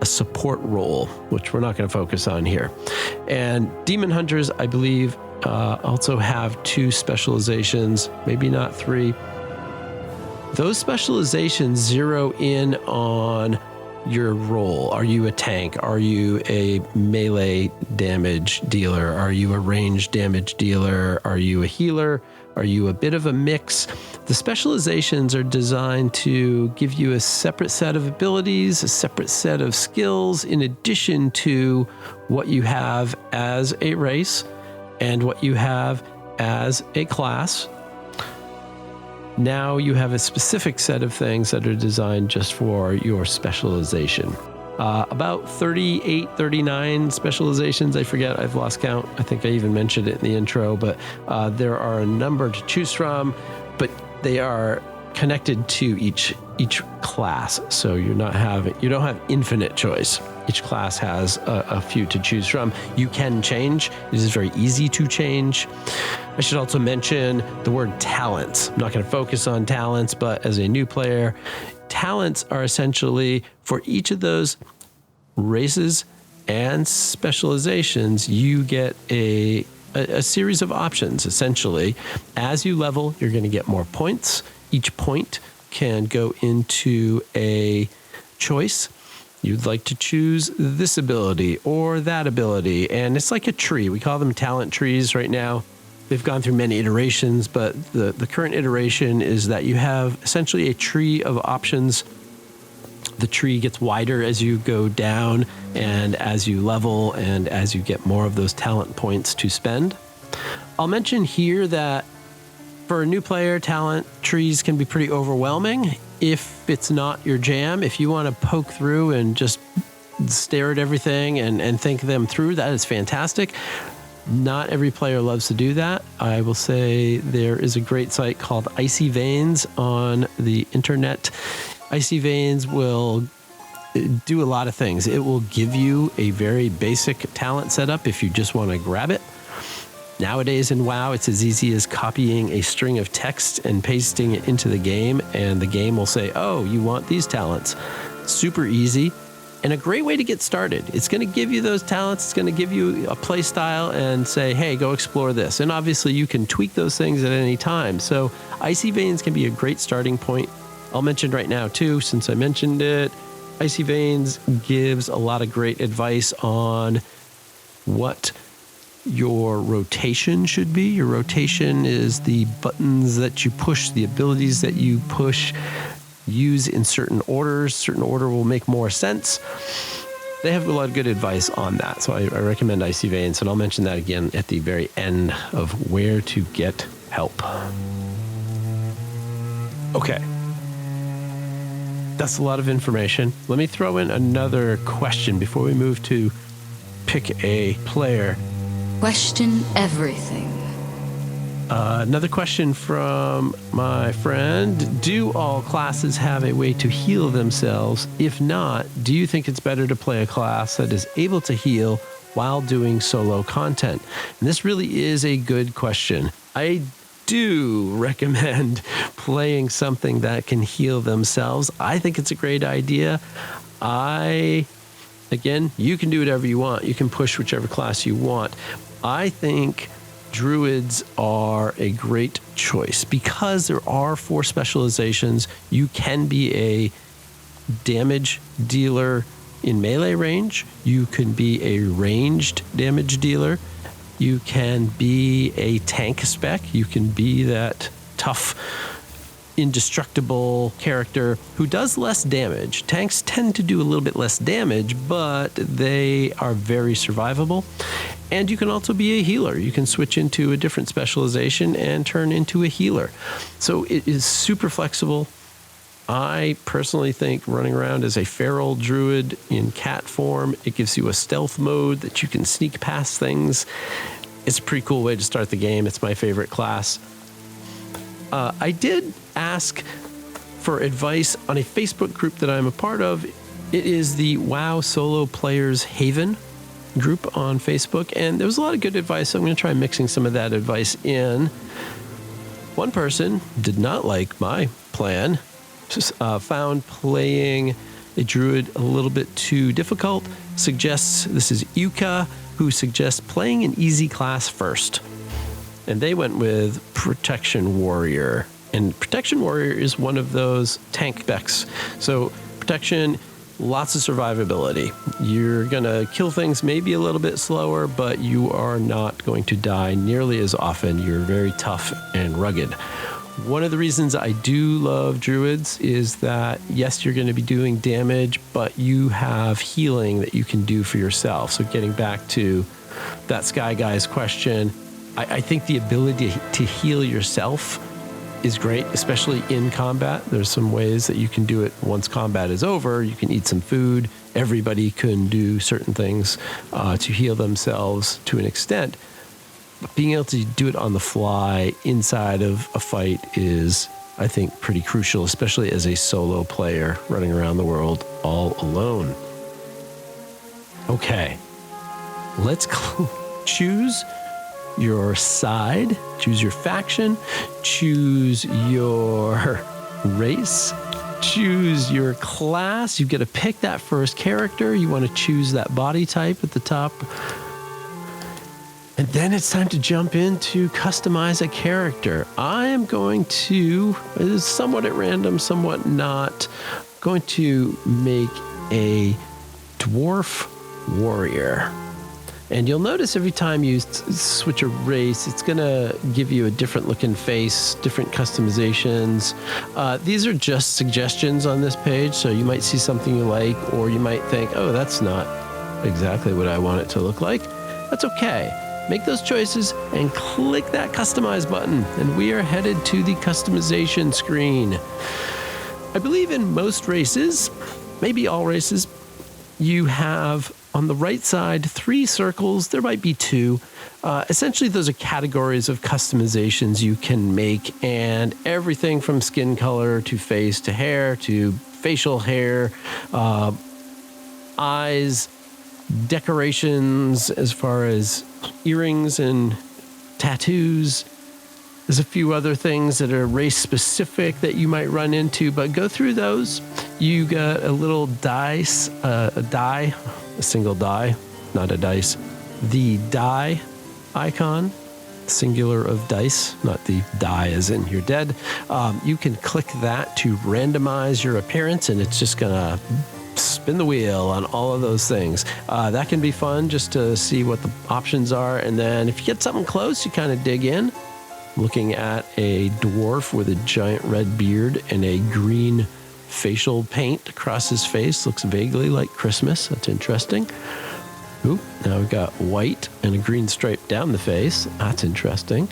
support role, which we're not going to focus on here. And demon hunters, I believe, also have 2 specializations, maybe not 3. Those specializations zero in on your role. Are you a tank? Are you a melee damage dealer? Are you a ranged damage dealer? Are you a healer? Are you a bit of a mix? The specializations are designed to give you a separate set of abilities, a separate set of skills, in addition to what you have as a race and what you have as a class. Now you have a specific set of things that are designed just for your specialization. About 38, 39 specializations. I forget, I've lost count. I think I even mentioned it in the intro, but there are a number to choose from, but they are connected to each class. So you don't have infinite choice. Each class has a few to choose from. You can change. It is very easy to change. I should also mention the word talents. I'm not going to focus on talents, but as a new player, talents are essentially for each of those races and specializations, you get a series of options, essentially. As you level, you're going to get more points. Each point can go into a choice. You'd like to choose this ability or that ability, and it's like a tree. We call them talent trees right now. They've gone through many iterations, but the current iteration is that you have essentially a tree of options. The tree gets wider as you go down and as you level and as you get more of those talent points to spend. I'll mention here that for a new player, talent trees can be pretty overwhelming if it's not your jam. If you want to poke through and just stare at everything and think them through, that is fantastic. Not every player loves to do that. I will say there is a great site called Icy Veins on the internet. Icy Veins will do a lot of things. It will give you a very basic talent setup if you just want to grab it. Nowadays in WoW, it's as easy as copying a string of text and pasting it into the game, and the game will say, oh, you want these talents. Super easy. And a great way to get started. It's going to give you those talents. It's going to give you a play style and say, hey, go explore this. And obviously you can tweak those things at any time. So Icy Veins can be a great starting point. I'll mention right now too, since I mentioned it, Icy Veins gives a lot of great advice on what your rotation should be. Your rotation is the buttons that you push, the abilities that you push, use in certain orders. Certain order will make more sense. They have a lot of good advice on that. So I recommend Icy Veins, and I'll mention that again at the very end of where to get help. Okay. That's a lot of information. Let me throw in another question before we move to pick a player. Question everything. Another question from my friend. Do all classes have a way to heal themselves? If not, do you think it's better to play a class that is able to heal while doing solo content? And this really is a good question. I do recommend playing something that can heal themselves. I think it's a great idea. Again, you can do whatever you want. You can push whichever class you want. I think Druids are a great choice because there are 4 specializations. You can be a damage dealer in melee range. You can be a ranged damage dealer. You can be a tank spec. You can be that tough, indestructible character who does less damage. Tanks tend to do a little bit less damage, but they are very survivable. And you can also be a healer. You can switch into a different specialization and turn into a healer. So it is super flexible. I personally think running around as a feral druid in cat form, it gives you a stealth mode that you can sneak past things. It's a pretty cool way to start the game. It's my favorite class. I did ask for advice on a Facebook group that I'm a part of. It is the WoW Solo Players Haven group on Facebook, and there was a lot of good advice, so I'm going to try mixing some of that advice in. One person did not like my plan, found playing a druid a little bit too difficult, suggests, this is Yuka, who suggests playing an easy class first. And they went with Protection Warrior. And Protection Warrior is one of those tank specs. So protection, lots of survivability. You're going to kill things maybe a little bit slower, but you are not going to die nearly as often. You're very tough and rugged. One of the reasons I do love druids is that, yes, you're going to be doing damage, but you have healing that you can do for yourself. So getting back to that Sky Guy's question, I think the ability to heal yourself is great, especially in combat. There's some ways that you can do it once combat is over. You can eat some food. Everybody can do certain things to heal themselves to an extent. But being able to do it on the fly inside of a fight is, I think, pretty crucial, especially as a solo player running around the world all alone. Okay, let's choose your side, choose your faction, choose your race, choose your class. You get to pick that first character. You want to choose that body type at the top. And then it's time to jump in to customize a character. I am going to, it is somewhat at random, somewhat not, going to make a dwarf warrior. And you'll notice every time you switch a race, it's going to give you a different looking face, different customizations. These are just suggestions on this page, so you might see something you like, or you might think, oh, that's not exactly what I want it to look like. That's okay. Make those choices and click that customize button, and we are headed to the customization screen. I believe in most races, maybe all races, you have on the right side 3 circles. There might be 2. Essentially, those are categories of customizations you can make, and everything from skin color to face to hair to facial hair, eyes, decorations as far as earrings and tattoos. There's a few other things that are race specific that you might run into, but go through those. You got a little dice, a single die, not a dice. The die icon, singular of dice, not the die as in you're dead. You can click that to randomize your appearance, and it's just gonna spin the wheel on all of those things. That can be fun just to see what the options are. And then if you get something close, you kind of dig in. Looking at a dwarf with a giant red beard and a green facial paint across his face. Looks vaguely like Christmas. That's interesting. Ooh, now we've got white and a green stripe down the face. That's interesting.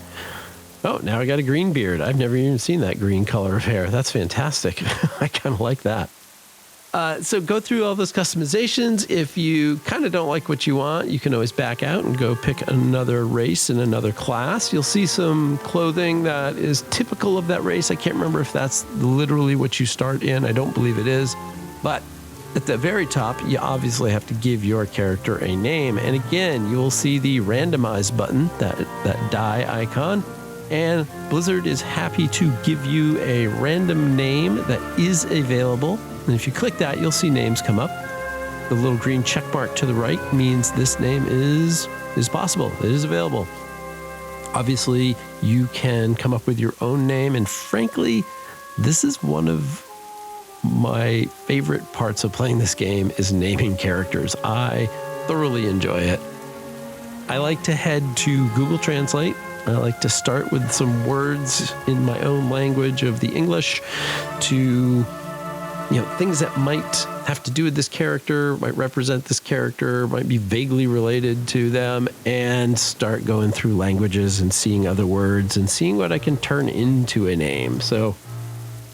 Oh, now we got a green beard. I've never even seen that green color of hair. That's fantastic. I kind of like that. So go through all those customizations. If you kind of don't like what you want, you can always back out and go pick another race and another class. You'll see some clothing that is typical of that race. I can't remember if that's literally what you start in. I don't believe it is. But at the very top, you obviously have to give your character a name. And again, you'll see the randomize button, that die icon. And Blizzard is happy to give you a random name that is available. And if you click that, you'll see names come up. The little green check mark to the right means this name is possible. It is available. Obviously, you can come up with your own name. And frankly, this is one of my favorite parts of playing this game is naming characters. I thoroughly enjoy it. I like to head to Google Translate. I like to start with some words in my own language of the English to, things that might have to do with this character, might represent this character, might be vaguely related to them, and start going through languages and seeing other words and seeing what I can turn into a name. So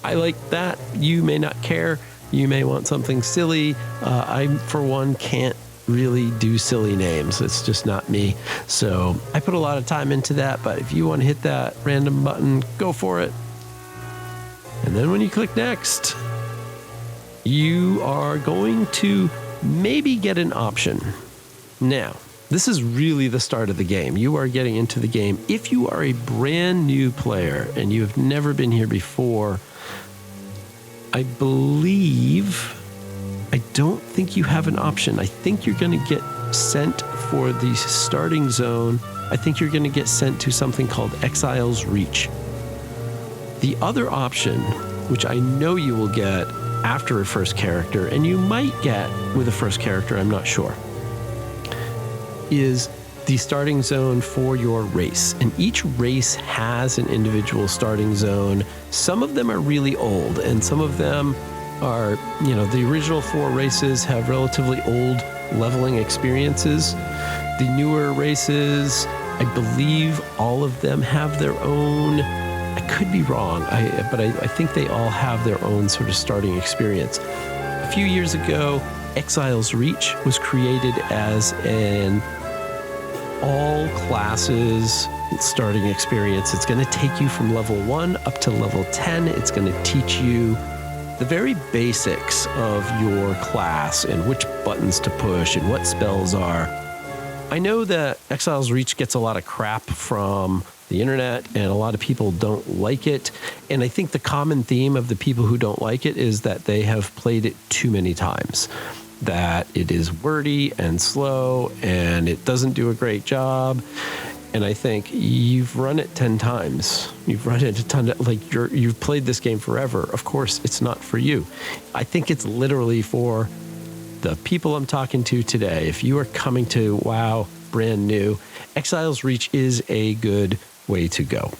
I like that. You may not care. You may want something silly. I, for one, can't really do silly names. It's just not me. So I put a lot of time into that, but if you want to hit that random button, go for it. And then when you click next, you are going to maybe get an option. Now, this is really the start of the game. You are getting into the game. If you are a brand new player and you have never been here before, I don't think you have an option. I think you're going to get sent for the starting zone. I think you're going to get sent to something called Exile's Reach. The other option, which I know you will get after a first character, and you might get with a first character, I'm not sure, is the starting zone for your race. And each race has an individual starting zone. Some of them are really old, and some of them are, the original 4 races have relatively old leveling experiences. The newer races, I believe all of them have their own, I could be wrong, but I think they all have their own sort of starting experience. A few years ago, Exile's Reach was created as an all classes starting experience. It's going to take you from level 1 up to level 10. It's going to teach you the very basics of your class and which buttons to push and what spells are. I know that Exile's Reach gets a lot of crap from the internet, and a lot of people don't like it. And I think the common theme of the people who don't like it is that they have played it too many times, that it is wordy and slow and it doesn't do a great job. And I think you've run it 10 times. You've run it a ton of, you've played this game forever. Of course, it's not for you. I think it's literally for the people I'm talking to today. If you are coming to WoW brand new, Exile's Reach is a good way to go.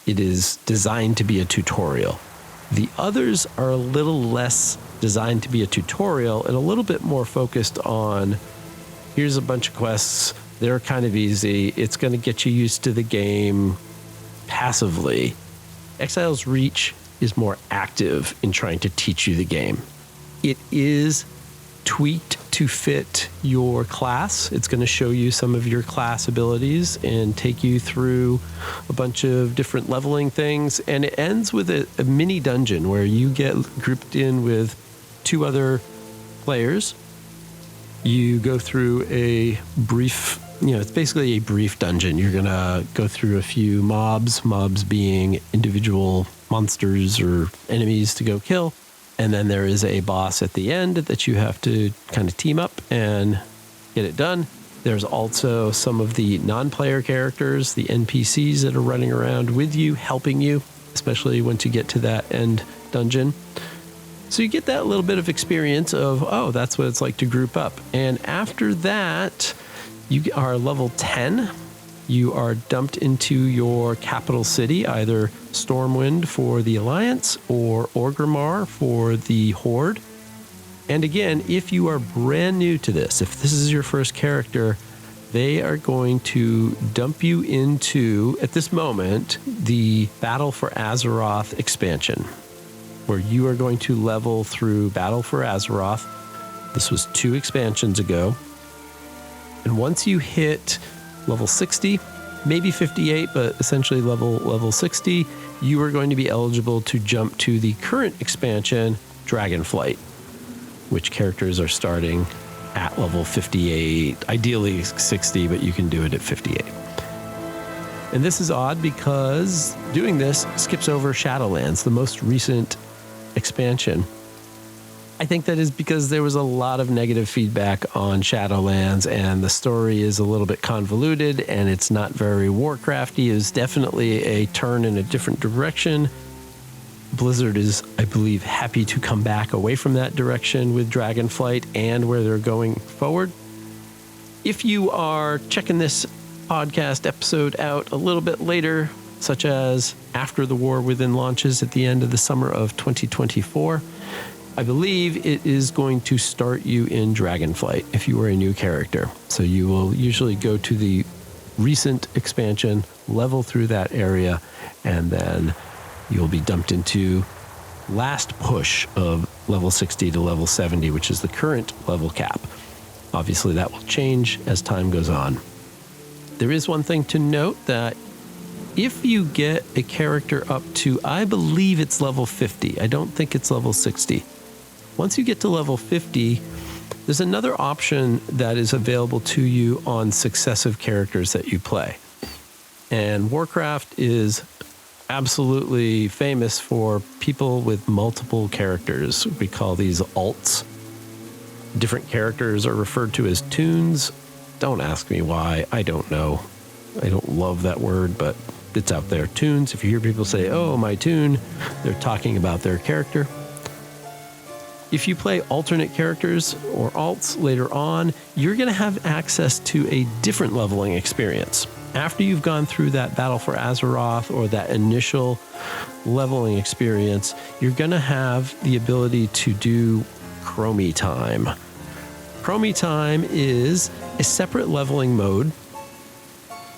It is designed to be a tutorial. The others are a little less designed to be a tutorial and a little bit more focused on, here's a bunch of quests. They're kind of easy. It's going to get you used to the game passively. Exile's Reach is more active in trying to teach you the game. It is tweaked to fit your class. It's going to show you some of your class abilities and take you through a bunch of different leveling things. And it ends with a mini dungeon where you get grouped in with 2 other players. You go through a brief, it's basically a brief dungeon. You're going to go through a few mobs being individual monsters or enemies to go kill. And then there is a boss at the end that you have to kind of team up and get it done. There's also some of the non-player characters, the NPCs that are running around with you, helping you, especially once you get to that end dungeon. So you get that little bit of experience of, oh, that's what it's like to group up. And after that, you are level 10. You are dumped into your capital city, either Stormwind for the Alliance or Orgrimmar for the Horde. And again, if you are brand new to this, if this is your first character, they are going to dump you into, at this moment, the Battle for Azeroth expansion, where you are going to level through Battle for Azeroth. This was 2 expansions ago. And once you hit level 60, maybe 58, but essentially level 60, you are going to be eligible to jump to the current expansion, Dragonflight, which characters are starting at level 58, ideally 60, but you can do it at 58. And this is odd because doing this skips over Shadowlands, the most recent expansion. I think that is because there was a lot of negative feedback on Shadowlands, and the story is a little bit convoluted and it's not very Warcrafty. It is definitely a turn in a different direction. Blizzard is, I believe, happy to come back away from that direction with Dragonflight and where they're going forward. If you are checking this podcast episode out a little bit later, such as after the War Within launches at the end of the summer of 2024, I believe it is going to start you in Dragonflight if you are a new character. So you will usually go to the recent expansion, level through that area, and then you'll be dumped into last push of level 60 to level 70, which is the current level cap. Obviously, that will change as time goes on. There is one thing to note, that if you get a character up to, I believe it's level 50. I don't think it's level 60. Once you get to level 50, there's another option that is available to you on successive characters that you play. And Warcraft is absolutely famous for people with multiple characters. We call these alts. Different characters are referred to as toons. Don't ask me why. I don't know. I don't love that word, but that's out there. Tunes, if you hear people say, oh, my tune, they're talking about their character. If you play alternate characters or alts later on, you're going to have access to a different leveling experience. After you've gone through that battle for Azeroth or that initial leveling experience, you're going to have the ability to do Chromie Time. Chromie Time is a separate leveling mode.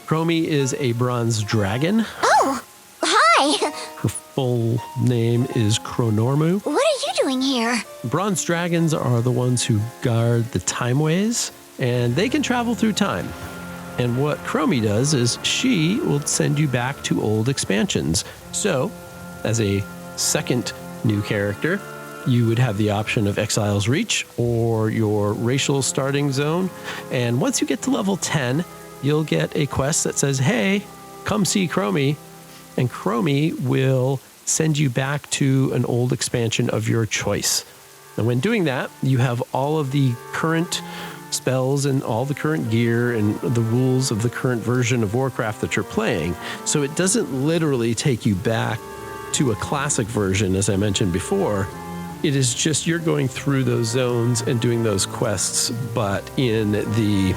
Chromie is a bronze dragon. Oh, hi. Her full name is Chronormu. What are you doing here? Bronze dragons are the ones who guard the timeways, and they can travel through time. And what Chromie does is she will send you back to old expansions. So, as a second new character, you would have the option of Exile's Reach or your Racial Starting Zone. And once you get to level 10, you'll get a quest that says, hey, come see Chromie. And Chromie will send you back to an old expansion of your choice. And when doing that, you have all of the current spells and all the current gear and the rules of the current version of Warcraft that you're playing. So it doesn't literally take you back to a classic version, as I mentioned before. It is just you're going through those zones and doing those quests, but in the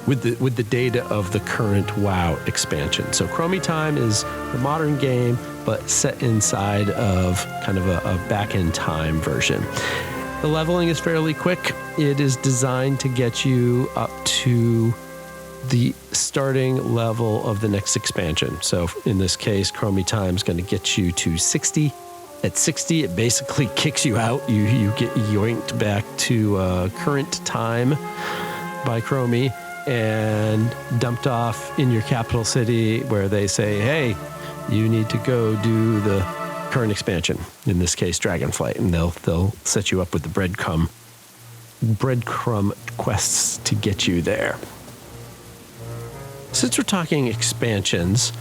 with the data of the current WoW expansion. So Chromie Time is the modern game, but set inside of kind of a back-end time version. The leveling is fairly quick. It is designed to get you up to the starting level of the next expansion. So in this case, Chromie Time is going to get you to 60. At 60, it basically kicks you out. You get yoinked back to current time by Chromie and dumped off in your capital city where they say, hey, you need to go do the current expansion, in this case, Dragonflight, and they'll set you up with the breadcrumb quests to get you there. Since we're talking expansions,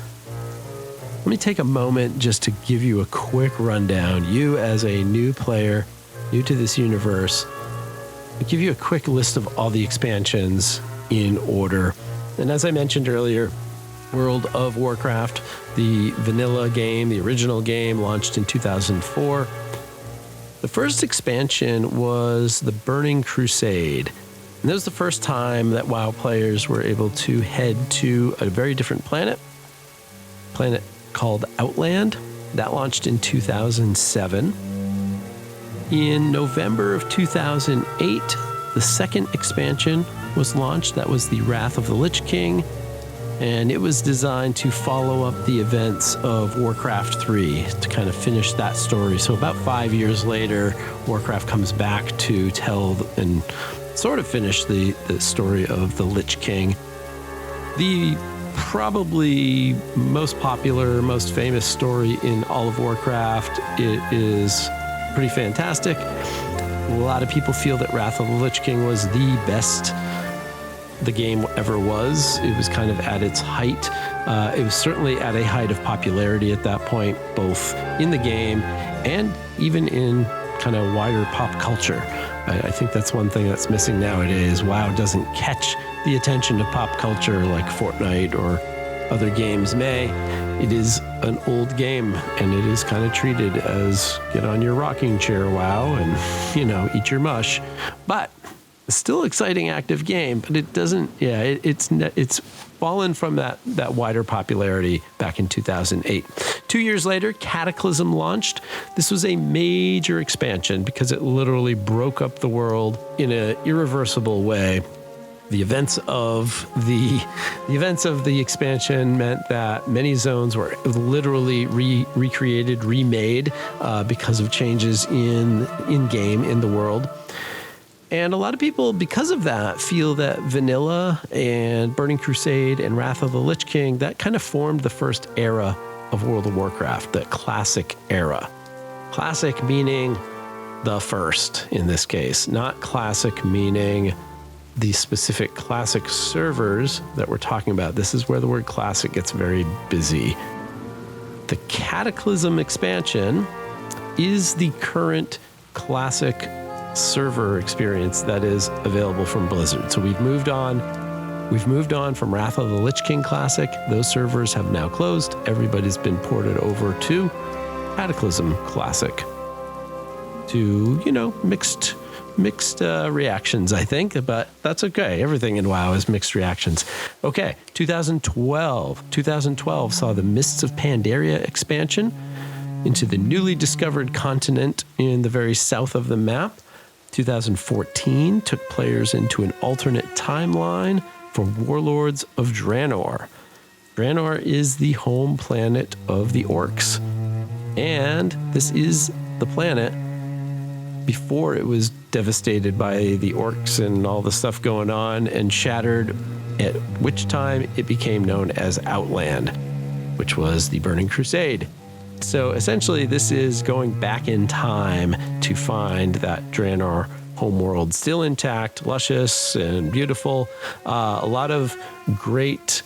let me take a moment just to give you a quick rundown. You as a new player, new to this universe, I'll give you a quick list of all the expansions in order. And as I mentioned earlier, World of Warcraft, the vanilla game, the original game, launched in 2004. The first expansion was the Burning Crusade. And that was the first time that WoW players were able to head to a very different planet called Outland. That launched in 2007. In November of 2008, the second expansion was launched. That was the Wrath of the Lich King. And it was designed to follow up the events of Warcraft 3 to kind of finish that story. So about 5 years later, Warcraft comes back to tell and sort of finish the story of the Lich King. The probably most popular, most famous story in all of Warcraft, it is pretty fantastic. A lot of people feel that Wrath of the Lich King was the best the game ever was. It was kind of at its height. It was certainly at a height of popularity at that point, both in the game and even in kind of wider pop culture. I think that's one thing that's missing nowadays. WoW doesn't catch the attention of pop culture like Fortnite or other games may. It is an old game, and it is kind of treated as get on your rocking chair, WoW, and, eat your mush. But it's still exciting, active game, but it doesn't, it's fallen from that wider popularity back in 2008. 2 years later, Cataclysm launched. This was a major expansion because it literally broke up the world in an irreversible way. The events of the expansion meant that many zones were literally recreated, remade because of changes in game in the world. And a lot of people, because of that, feel that Vanilla and Burning Crusade and Wrath of the Lich King, that kind of formed the first era of World of Warcraft, the classic era. Classic meaning the first in this case, not classic meaning the specific classic servers that we're talking about. This is where the word classic gets very busy. The Cataclysm expansion is the current classic server experience that is available from Blizzard. So we've moved on We've moved on from Wrath of the Lich King Classic. Those servers have now closed. Everybody's been ported over to Cataclysm Classic. To, mixed reactions, I think, but that's okay. Everything in WoW is mixed reactions. Okay, 2012. 2012 saw the Mists of Pandaria expansion into the newly discovered continent in the very south of the map. 2014 took players into an alternate timeline for Warlords of Draenor. Draenor is the home planet of the orcs. And this is the planet before it was devastated by the orcs and all the stuff going on and shattered, at which time it became known as Outland, which was the Burning Crusade. So essentially, this is going back in time to find that Draenor homeworld still intact, luscious and beautiful. A lot of great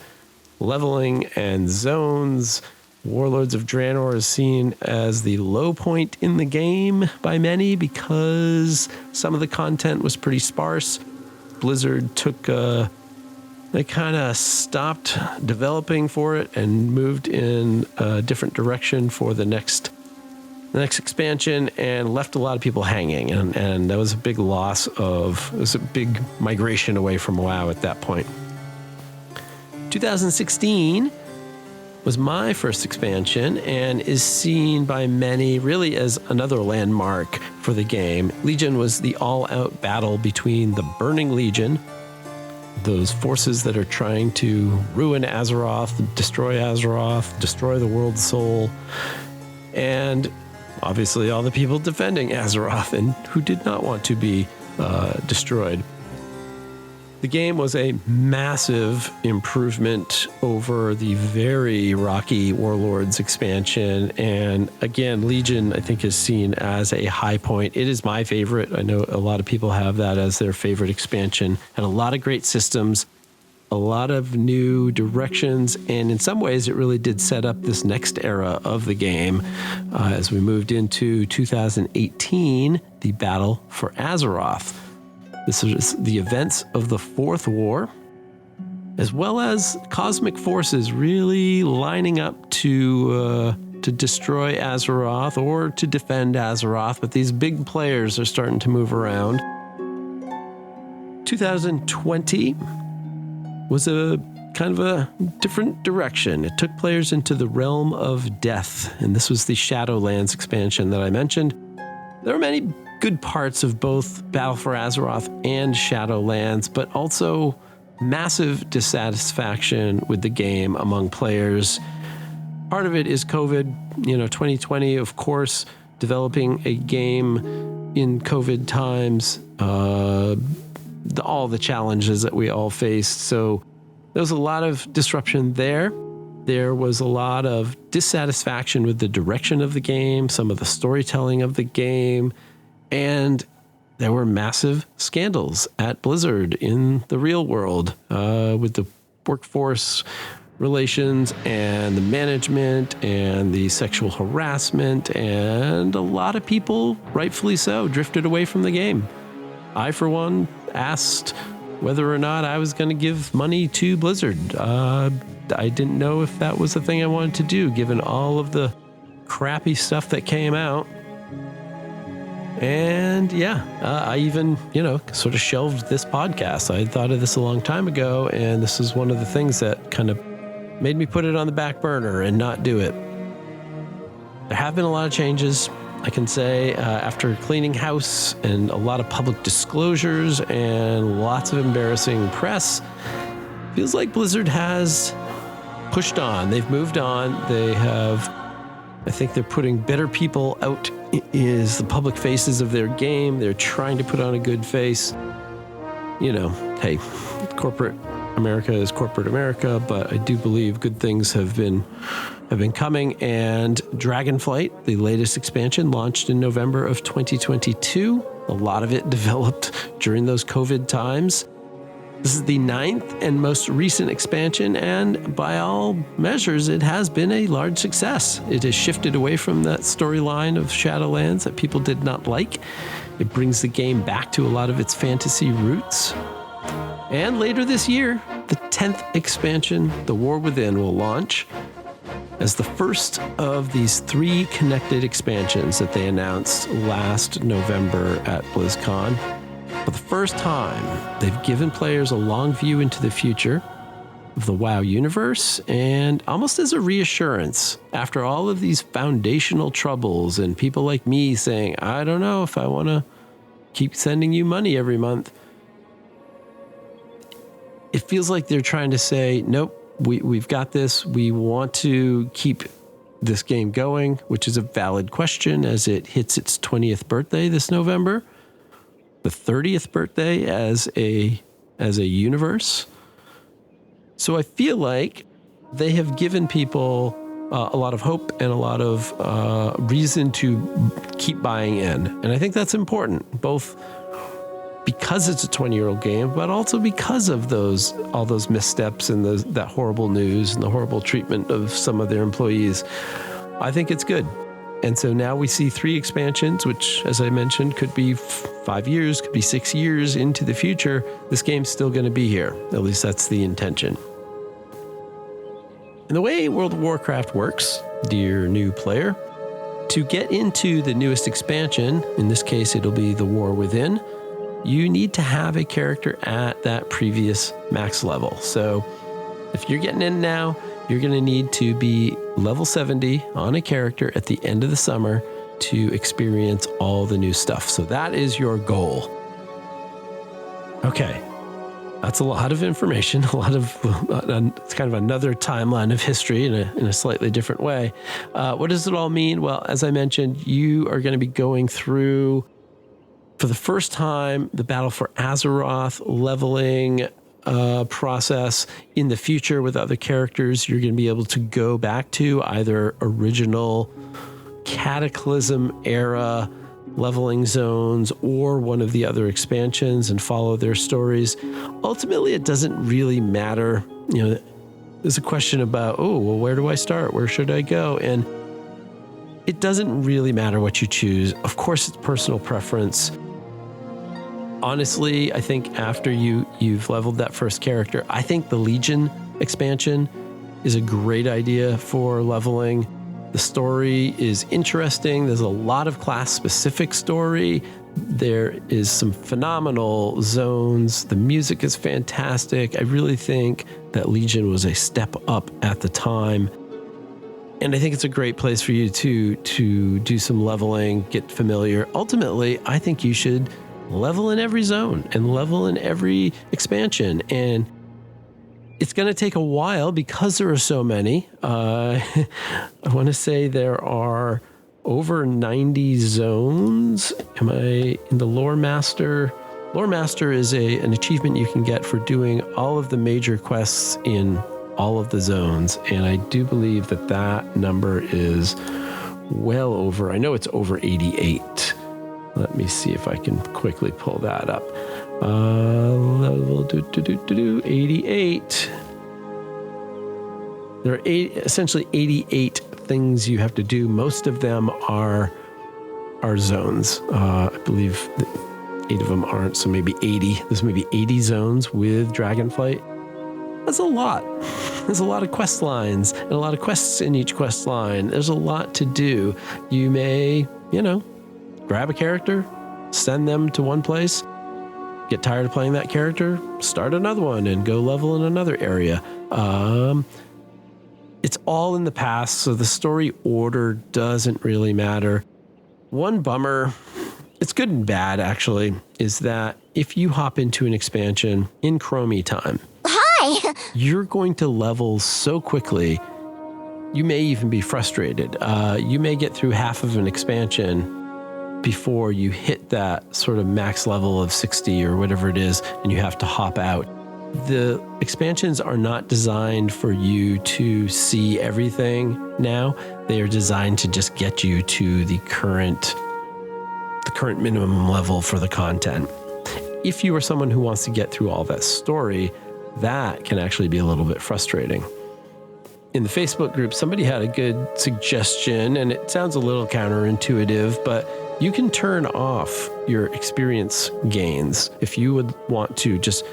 leveling and zones. Warlords of Draenor is seen as the low point in the game by many because some of the content was pretty sparse. Blizzard they kind of stopped developing for it and moved in a different direction for the next expansion and left a lot of people hanging. And that was a big it was a big migration away from WoW at that point. 2016 was my first expansion and is seen by many really as another landmark for the game. Legion was the all-out battle between the Burning Legion, those forces that are trying to ruin Azeroth, destroy the world's soul, and obviously all the people defending Azeroth and who did not want to be destroyed. The game was a massive improvement over the very rocky Warlords expansion. And again, Legion, I think, is seen as a high point. It is my favorite. I know a lot of people have that as their favorite expansion. Had a lot of great systems, a lot of new directions. And in some ways, it really did set up this next era of the game. As we moved into 2018, the Battle for Azeroth. This is the events of the Fourth War, as well as cosmic forces really lining up to destroy Azeroth or to defend Azeroth, but these big players are starting to move around. 2020 was a kind of a different direction. It took players into the realm of death, and this was the Shadowlands expansion that I mentioned. There were many good parts of both Battle for Azeroth and Shadowlands, but also massive dissatisfaction with the game among players. Part of it is COVID, 2020, of course, developing a game in COVID times, all the challenges that we all faced. So there was a lot of disruption there. There was a lot of dissatisfaction with the direction of the game, some of the storytelling of the game, and there were massive scandals at Blizzard in the real world with the workforce relations and the management and the sexual harassment, and a lot of people, rightfully so, drifted away from the game. I, for one, asked whether or not I was going to give money to Blizzard. I didn't know if that was the thing I wanted to do, given all of the crappy stuff that came out. And I even, sort of shelved this podcast. I had thought of this a long time ago, and this is one of the things that kind of made me put it on the back burner and not do it. There have been a lot of changes, I can say, after cleaning house and a lot of public disclosures and lots of embarrassing press. Feels like Blizzard has pushed on. They've moved on. I think they're putting better people out as the public faces of their game. They're trying to put on a good face. Hey, corporate America is corporate America, but I do believe good things have been coming. And Dragonflight, the latest expansion, launched in November of 2022. A lot of it developed during those COVID times. This is the 9th and most recent expansion, and by all measures, it has been a large success. It has shifted away from that storyline of Shadowlands that people did not like. It brings the game back to a lot of its fantasy roots. And later this year, the 10th expansion, The War Within, will launch as the first of these 3 connected expansions that they announced last November at BlizzCon. For the first time, they've given players a long view into the future of the WoW universe, and almost as a reassurance, after all of these foundational troubles and people like me saying, I don't know if I want to keep sending you money every month, it feels like they're trying to say, nope, we've got this. We want to keep this game going, which is a valid question as it hits its 20th birthday this November, the 30th birthday as a universe. So I feel like they have given people a lot of hope and a lot of reason to keep buying in. And I think that's important, both because it's a 20-year-old game, but also because of all those missteps and that horrible news and the horrible treatment of some of their employees. I think it's good. And so now we see 3 expansions, which, as I mentioned, could be 5 years, could be 6 years into the future. This game's still going to be here. At least that's the intention. And the way World of Warcraft works, dear new player, to get into the newest expansion, in this case it'll be The War Within, you need to have a character at that previous max level. So if you're getting in now, you're going to need to be level 70 on a character at the end of the summer to experience all the new stuff. So that is your goal. Okay. That's a lot of information, a lot of, it's kind of another timeline of history in a slightly different way. What does it all mean? Well, as I mentioned, you are going to be going through, for the first time, the Battle for Azeroth leveling process. In the future with other characters, you're going to be able to go back to either original Cataclysm era leveling zones or one of the other expansions and follow their stories. Ultimately, it doesn't really matter. You know, there's a question about, where do I start? Where should I go? And it doesn't really matter what you choose. Of course, it's personal preference. Honestly, I think after you've leveled that first character, I think the Legion expansion is a great idea for leveling. The story is interesting. There's a lot of class-specific story. There is some phenomenal zones. The music is fantastic. I really think that Legion was a step up at the time. And I think it's a great place for you to do some leveling, get familiar. Ultimately, I think you should level in every zone and level in every expansion. And it's going to take a while because there are so many. I want to say there are over 90 zones. Am I in the Lore Master? Lore Master is an achievement you can get for doing all of the major quests in all of the zones. And I do believe that number is well over, I know it's over 88. Let me see if I can quickly pull that up. Level 88. There are essentially 88 things you have to do. Most of them are zones. I believe 8 of them aren't, so maybe 80. There's maybe 80 zones with Dragonflight. That's a lot. There's a lot of quest lines and a lot of quests in each quest line. There's a lot to do. You may, grab a character, send them to one place, get tired of playing that character, start another one and go level in another area. It's all in the past, so the story order doesn't really matter. One bummer, it's good and bad actually, is that if you hop into an expansion in Chromie time, Hi! You're going to level so quickly, you may even be frustrated. You may get through half of an expansion before you hit that sort of max level of 60 or whatever it is, and you have to hop out. The expansions are not designed for you to see everything now. They are designed to just get you to the current minimum level for the content. If you are someone who wants to get through all that story, that can actually be a little bit frustrating. In the Facebook group, somebody had a good suggestion, and it sounds a little counterintuitive, but you can turn off your experience gains if you would want to just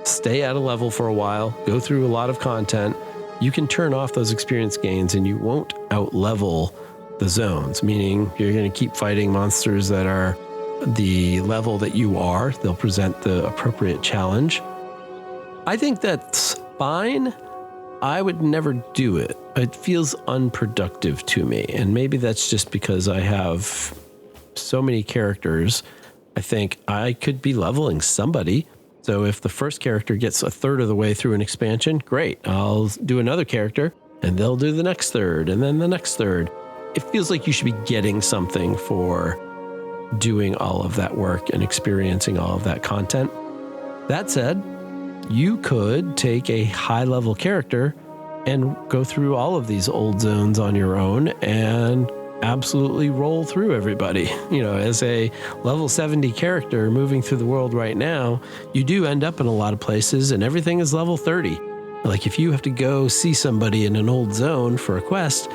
stay at a level for a while, go through a lot of content, you can turn off those experience gains and you won't out-level the zones, meaning you're going to keep fighting monsters that are the level that you are. They'll present the appropriate challenge. I think that's fine. I would never do it. It feels unproductive to me. And maybe that's just because I have so many characters. I think I could be leveling somebody. So if the first character gets a third of the way through an expansion, great. I'll do another character and they'll do the next third and then the next third. It feels like you should be getting something for doing all of that work and experiencing all of that content. That said, you could take a high-level character and go through all of these old zones on your own and absolutely roll through everybody. You know, as a level 70 character moving through the world right now, you do end up in a lot of places and everything is level 30. Like if you have to go see somebody in an old zone for a quest,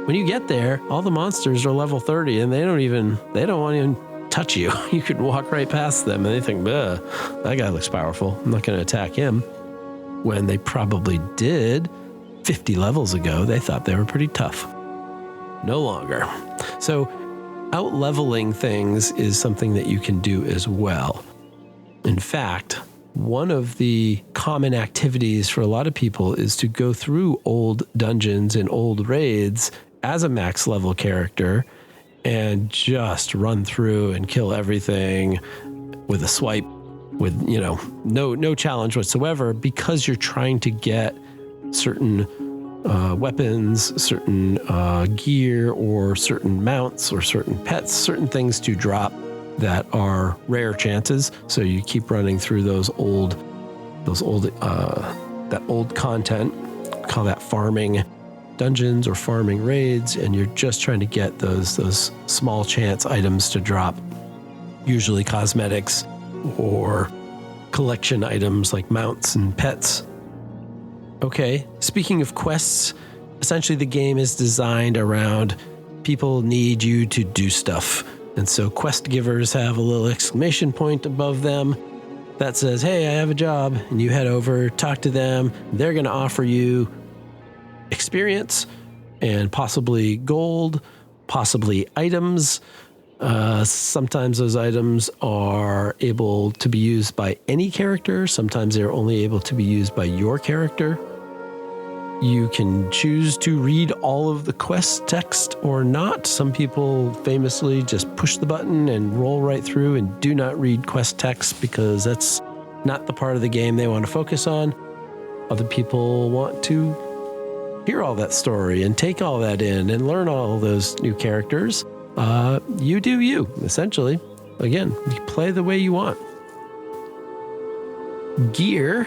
when you get there, all the monsters are level 30 and they don't want to even touch you. You could walk right past them and they think, that guy looks powerful. I'm not going to attack him. When they probably did 50 levels ago, they thought they were pretty tough. No longer. So out-leveling things is something that you can do as well. In fact, one of the common activities for a lot of people is to go through old dungeons and old raids as a max level character and just run through and kill everything with a swipe with, no challenge whatsoever, because you're trying to get certain weapons, certain gear, or certain mounts, or certain pets, certain things to drop that are rare chances. So you keep running through that old content. Call that farming dungeons or farming raids, and you're just trying to get those small chance items to drop, usually cosmetics or collection items like mounts and pets. Okay, speaking of quests, essentially the game is designed around people need you to do stuff. And so quest givers have a little exclamation point above them that says, hey, I have a job. And you head over, talk to them. They're going to offer you experience and possibly gold, possibly items. Sometimes those items are able to be used by any character. Sometimes they're only able to be used by your character. You can choose to read all of the quest text or not. Some people famously just push the button and roll right through and do not read quest text because that's not the part of the game they want to focus on. Other people want to hear all that story and take all that in and learn all those new characters. You do you, essentially. Again, you play the way you want. Gear.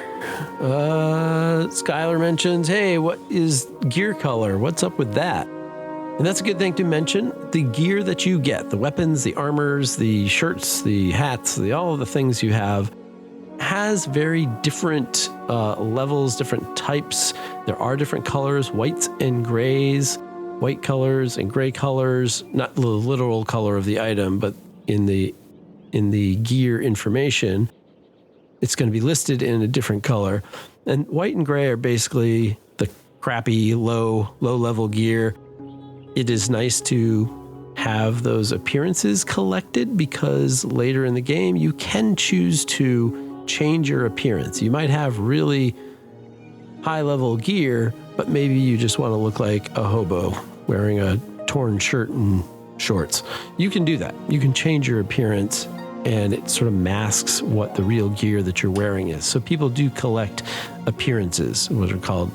Skylar mentions, hey, what is gear color? What's up with that? And that's a good thing to mention. The gear that you get, the weapons, the armors, the shirts, the hats, all of the things you have, has very different levels, different types. There are different colors, whites and grays, white colors and gray colors, not the literal color of the item, but in the gear information, it's going to be listed in a different color. And white and gray are basically the crappy, low level gear. It is nice to have those appearances collected because later in the game, you can choose to change your appearance. You might have really high level gear, but maybe you just want to look like a hobo wearing a torn shirt and shorts. You can do that. You can change your appearance and it sort of masks what the real gear that you're wearing is. So people do collect appearances, what are called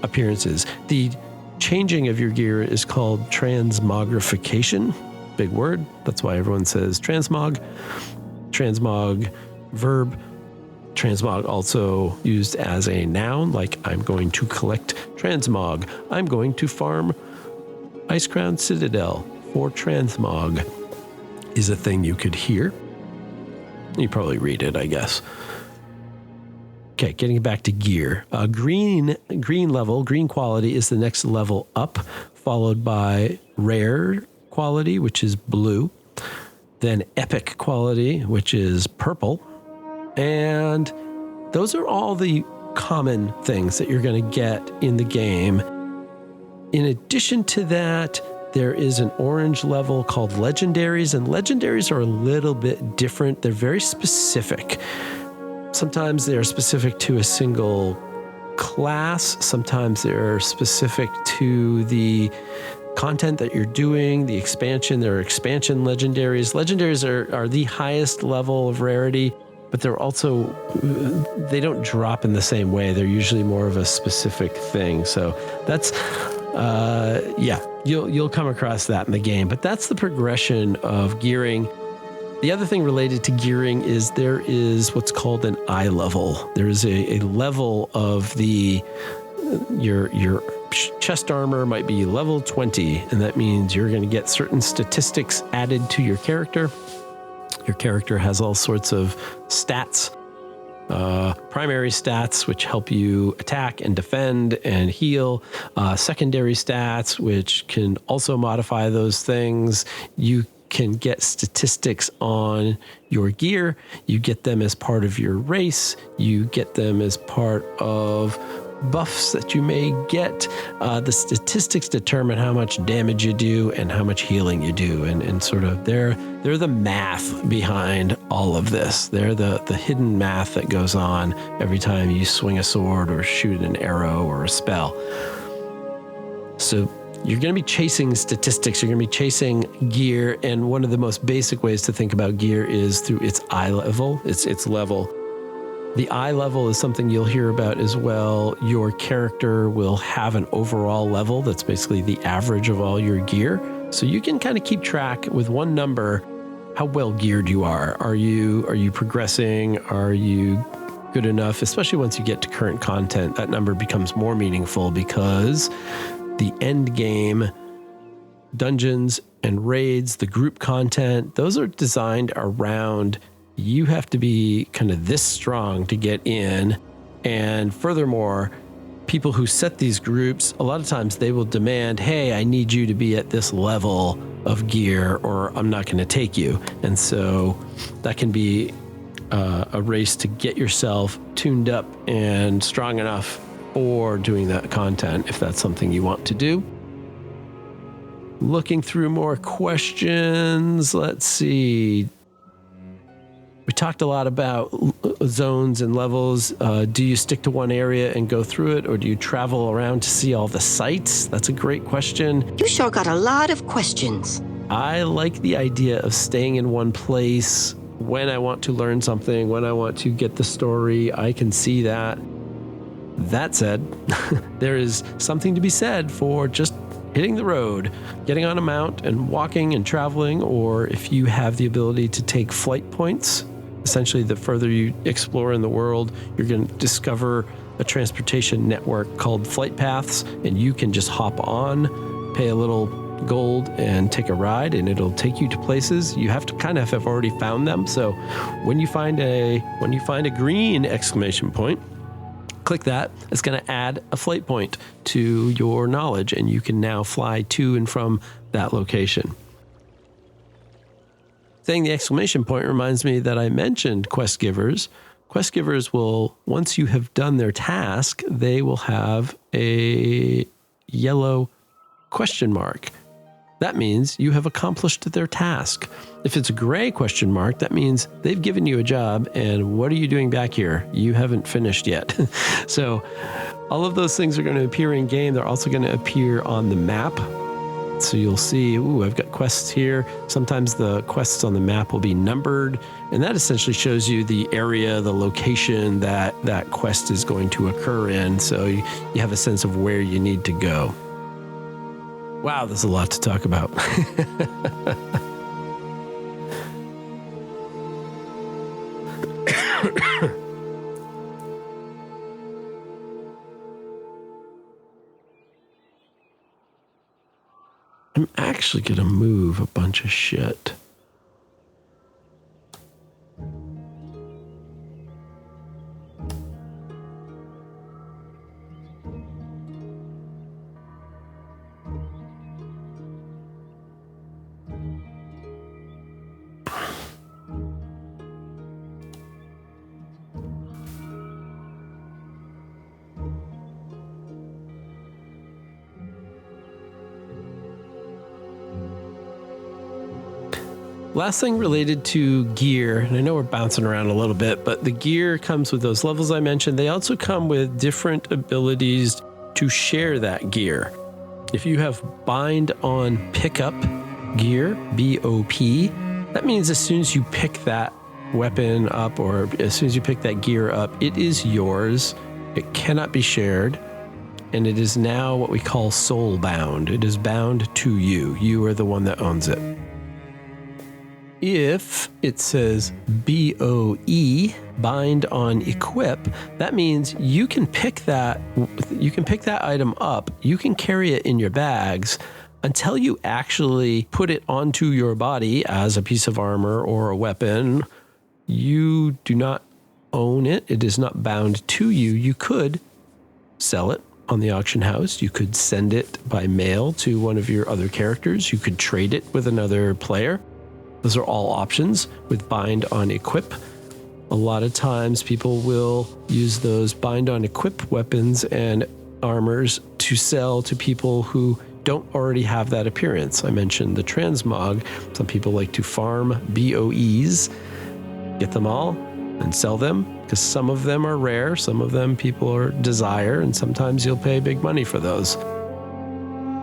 appearances. The changing of your gear is called transmogrification. Big word. That's why everyone says transmog. Transmog, verb. Transmog also used as a noun, like I'm going to collect transmog. I'm going to farm Ice Crown Citadel for transmog is a thing you could hear. You probably read it, I guess. Okay, getting back to gear. Green quality is the next level up, followed by rare quality, which is blue. Then epic quality, which is purple. And those are all the common things that you're going to get in the game. In addition to that, there is an orange level called Legendaries, and Legendaries are a little bit different. They're very specific. Sometimes they're specific to a single class. Sometimes they're specific to the content that you're doing, the expansion. There are expansion legendaries. Legendaries are the highest level of rarity, but they're also, they don't drop in the same way. They're usually more of a specific thing. So that's, you'll come across that in the game, but that's the progression of gearing. The other thing related to gearing is there is what's called an eye level. There is a level of your chest armor might be level 20, and that means you're going to get certain statistics added to your character. Your character has all sorts of stats, primary stats, which help you attack and defend and heal, secondary stats, which can also modify those things. You can get statistics on your gear. You get them as part of your race. You get them as part of buffs that you may get. The statistics determine how much damage you do and how much healing you do, and sort of they're the math behind all of this. They're the hidden math that goes on every time you swing a sword or shoot an arrow or a spell. So you're going to be chasing statistics. You're going to be chasing gear, and one of the most basic ways to think about gear is through its eye level, its level. The eye level is something you'll hear about as well. Your character will have an overall level that's basically the average of all your gear. So you can kind of keep track with one number how well geared you are. Are you progressing? Are you good enough? Especially once you get to current content, that number becomes more meaningful because the end game dungeons and raids, the group content, those are designed around you have to be kind of this strong to get in. And furthermore, people who set these groups, a lot of times they will demand, hey, I need you to be at this level of gear or I'm not going to take you. And so that can be a race to get yourself tuned up and strong enough for doing that content, if that's something you want to do. Looking through more questions, let's see. We talked a lot about zones and levels. Do you stick to one area and go through it, or do you travel around to see all the sites? That's a great question. You sure got a lot of questions. I like the idea of staying in one place when I want to learn something, when I want to get the story. I can see that. That said, there is something to be said for just hitting the road, getting on a mount and walking and traveling, or if you have the ability to take flight points. Essentially, the further you explore in the world, you're going to discover a transportation network called flight paths, and you can just hop on, pay a little gold, and take a ride, and it'll take you to places. You have to kind of have already found them. So when you find a green exclamation point, click that. It's going to add a flight point to your knowledge, and you can now fly to and from that location. Saying the exclamation point reminds me that I mentioned quest givers. Quest givers will, once you have done their task, they will have a yellow question mark. That means you have accomplished their task. If it's a gray question mark, that means they've given you a job, and what are you doing back here? You haven't finished yet. So all of those things are going to appear in game. They're also going to appear on the map. So you'll see, I've got quests here. Sometimes the quests on the map will be numbered, and that essentially shows you the area, the location that that quest is going to occur in. So you have a sense of where you need to go. Wow, there's a lot to talk about. I'm actually going to move a bunch of shit. Last thing related to gear, and I know we're bouncing around a little bit, but the gear comes with those levels I mentioned. They also come with different abilities to share that gear. If you have bind on pickup gear, BOP, that means as soon as you pick that weapon up or as soon as you pick that gear up, it is yours. It cannot be shared. And it is now what we call soul bound. It is bound to you. You are the one that owns it. If it says BOE, bind on equip, that means you can pick that item up, you can carry it in your bags until you actually put it onto your body as a piece of armor or a weapon. You do not own it. It is not bound to you. You could sell it on the auction house. You could send it by mail to one of your other characters. You could trade it with another player. Those are all options with bind on equip. A lot of times people will use those bind on equip weapons and armors to sell to people who don't already have that appearance. I mentioned the transmog. Some people like to farm BOEs, get them all and sell them because some of them are rare, some of them people are desire, and sometimes you'll pay big money for those.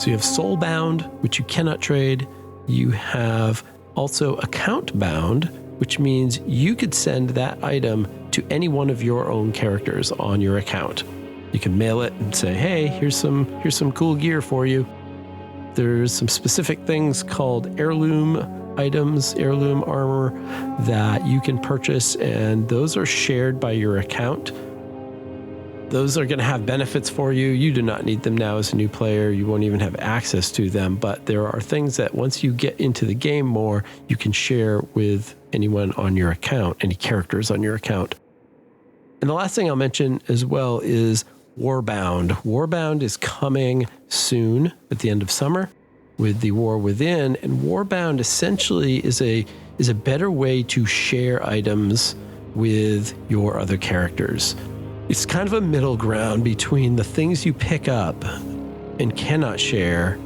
So you have soul bound, which you cannot trade. You have also account bound, which means you could send that item to any one of your own characters on your account. You can mail it and say, hey, here's some cool gear for you. There's some specific things called heirloom items, heirloom armor that you can purchase, and those are shared by your account. Those are going to have benefits for you. You do not need them now as a new player. You won't even have access to them, but there are things that once you get into the game more, you can share with anyone on your account, any characters on your account. And the last thing I'll mention as well is Warbound. Warbound is coming soon at the end of summer with the War Within, and Warbound essentially is a better way to share items with your other characters. It's kind of a middle ground between the things you pick up and cannot share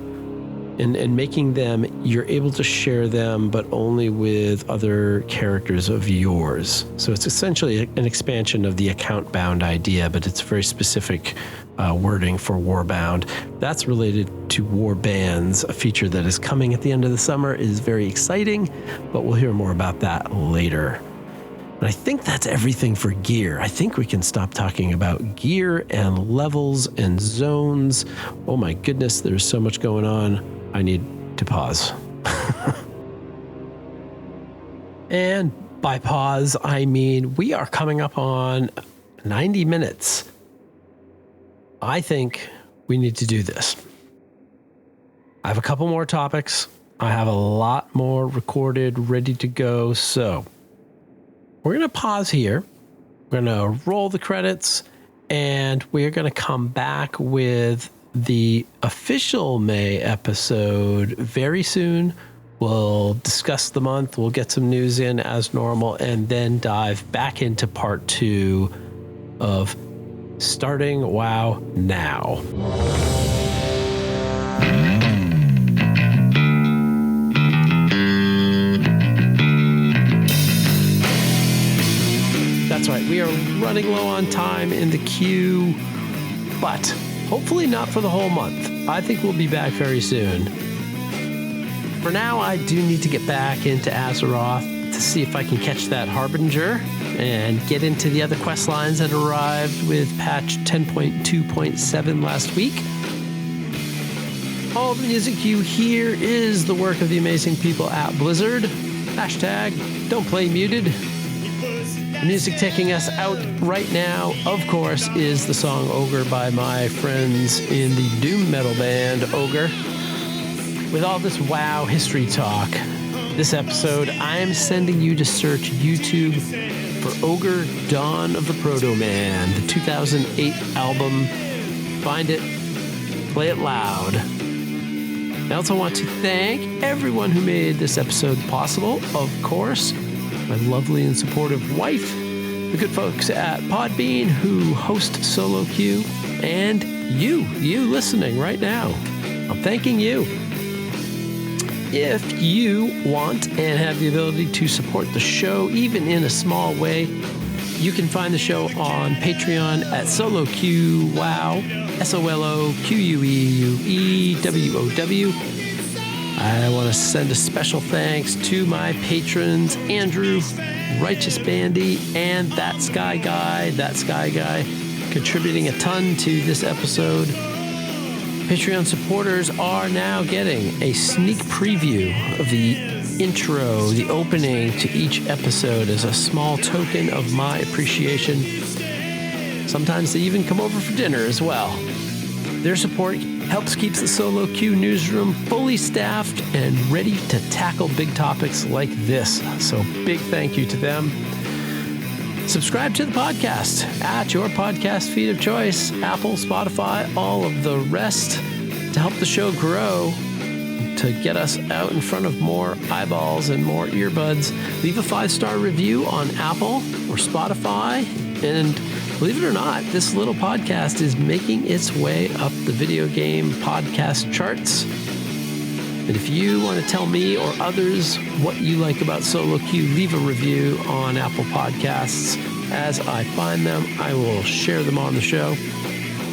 and making them, you're able to share them, but only with other characters of yours. So it's essentially an expansion of the account bound idea, but it's very specific wording for Warbound. That's related to War Bands, a feature that is coming at the end of the summer. It is very exciting, but we'll hear more about that later. And I think that's everything for gear. I think we can stop talking about gear and levels and zones. Oh my goodness, there's so much going on. I need to pause. And by pause, I mean we are coming up on 90 minutes. I think we need to do this. I have a couple more topics. I have a lot more recorded, ready to go. So we're going to pause here. We're going to roll the credits, and we're going to come back with the official May episode very soon. We'll discuss the month. We'll get some news in as normal, and then dive back into part 2 of starting WoW now. That's right, we are running low on time in the queue, but hopefully not for the whole month. I think we'll be back very soon. For now, I do need to get back into Azeroth to see if I can catch that Harbinger and get into the other quest lines that arrived with patch 10.2.7 last week. All the music you hear is the work of the amazing people at Blizzard. Hashtag don't play muted. The music taking us out right now, of course, is the song Ogre by my friends in the doom metal band Ogre. With all this WoW history talk, this episode, I am sending you to search YouTube for Ogre Dawn of the Proto-Man, the 2008 album. Find it, play it loud. I also want to thank everyone who made this episode possible, of course. My lovely and supportive wife, the good folks at Podbean who host Solo Queue, and you listening right now. I'm thanking you. if you want and have the ability to support the show, even in a small way, you can find the show on Patreon at SoloQWow, SoloQueueWoW. I want to send a special thanks to my patrons, Andrew, Righteous Bandy, and That Sky Guy, contributing a ton to this episode. Patreon supporters are now getting a sneak preview of the intro, the opening to each episode as a small token of my appreciation. Sometimes they even come over for dinner as well. Their support helps keep the Solo Q newsroom fully staffed and ready to tackle big topics like this. So big thank you to them. Subscribe to the podcast at your podcast feed of choice, Apple, Spotify, all of the rest, to help the show grow, to get us out in front of more eyeballs and more earbuds. Leave a 5-star review on Apple or Spotify. And believe it or not, this little podcast is making its way up the video game podcast charts. And if you want to tell me or others what you like about Solo Q, leave a review on Apple Podcasts. As I find them, I will share them on the show.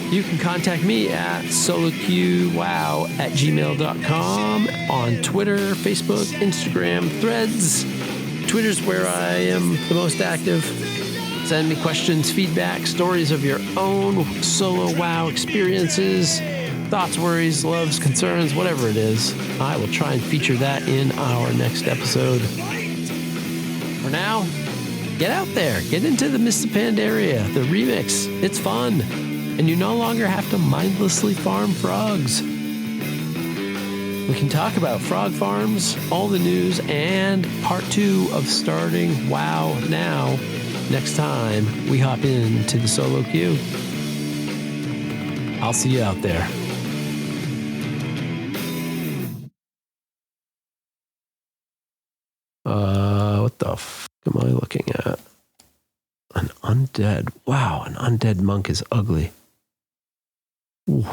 You can contact me at soloqwow@gmail.com, on Twitter, Facebook, Instagram, Threads. Twitter's where I am the most active. Send me questions, feedback, stories of your own solo WoW experiences, thoughts, worries, loves, concerns, whatever it is. I will try and feature that in our next episode. For now, get out there, get into the Mr. Pandaria, the remix. It's fun, and you no longer have to mindlessly farm frogs. We can talk about frog farms, all the news, and part 2 of starting WoW now next time we hop into the Solo Queue. I'll see you out there. What the f am I looking at? An undead. Wow, an undead monk is ugly. Ooh.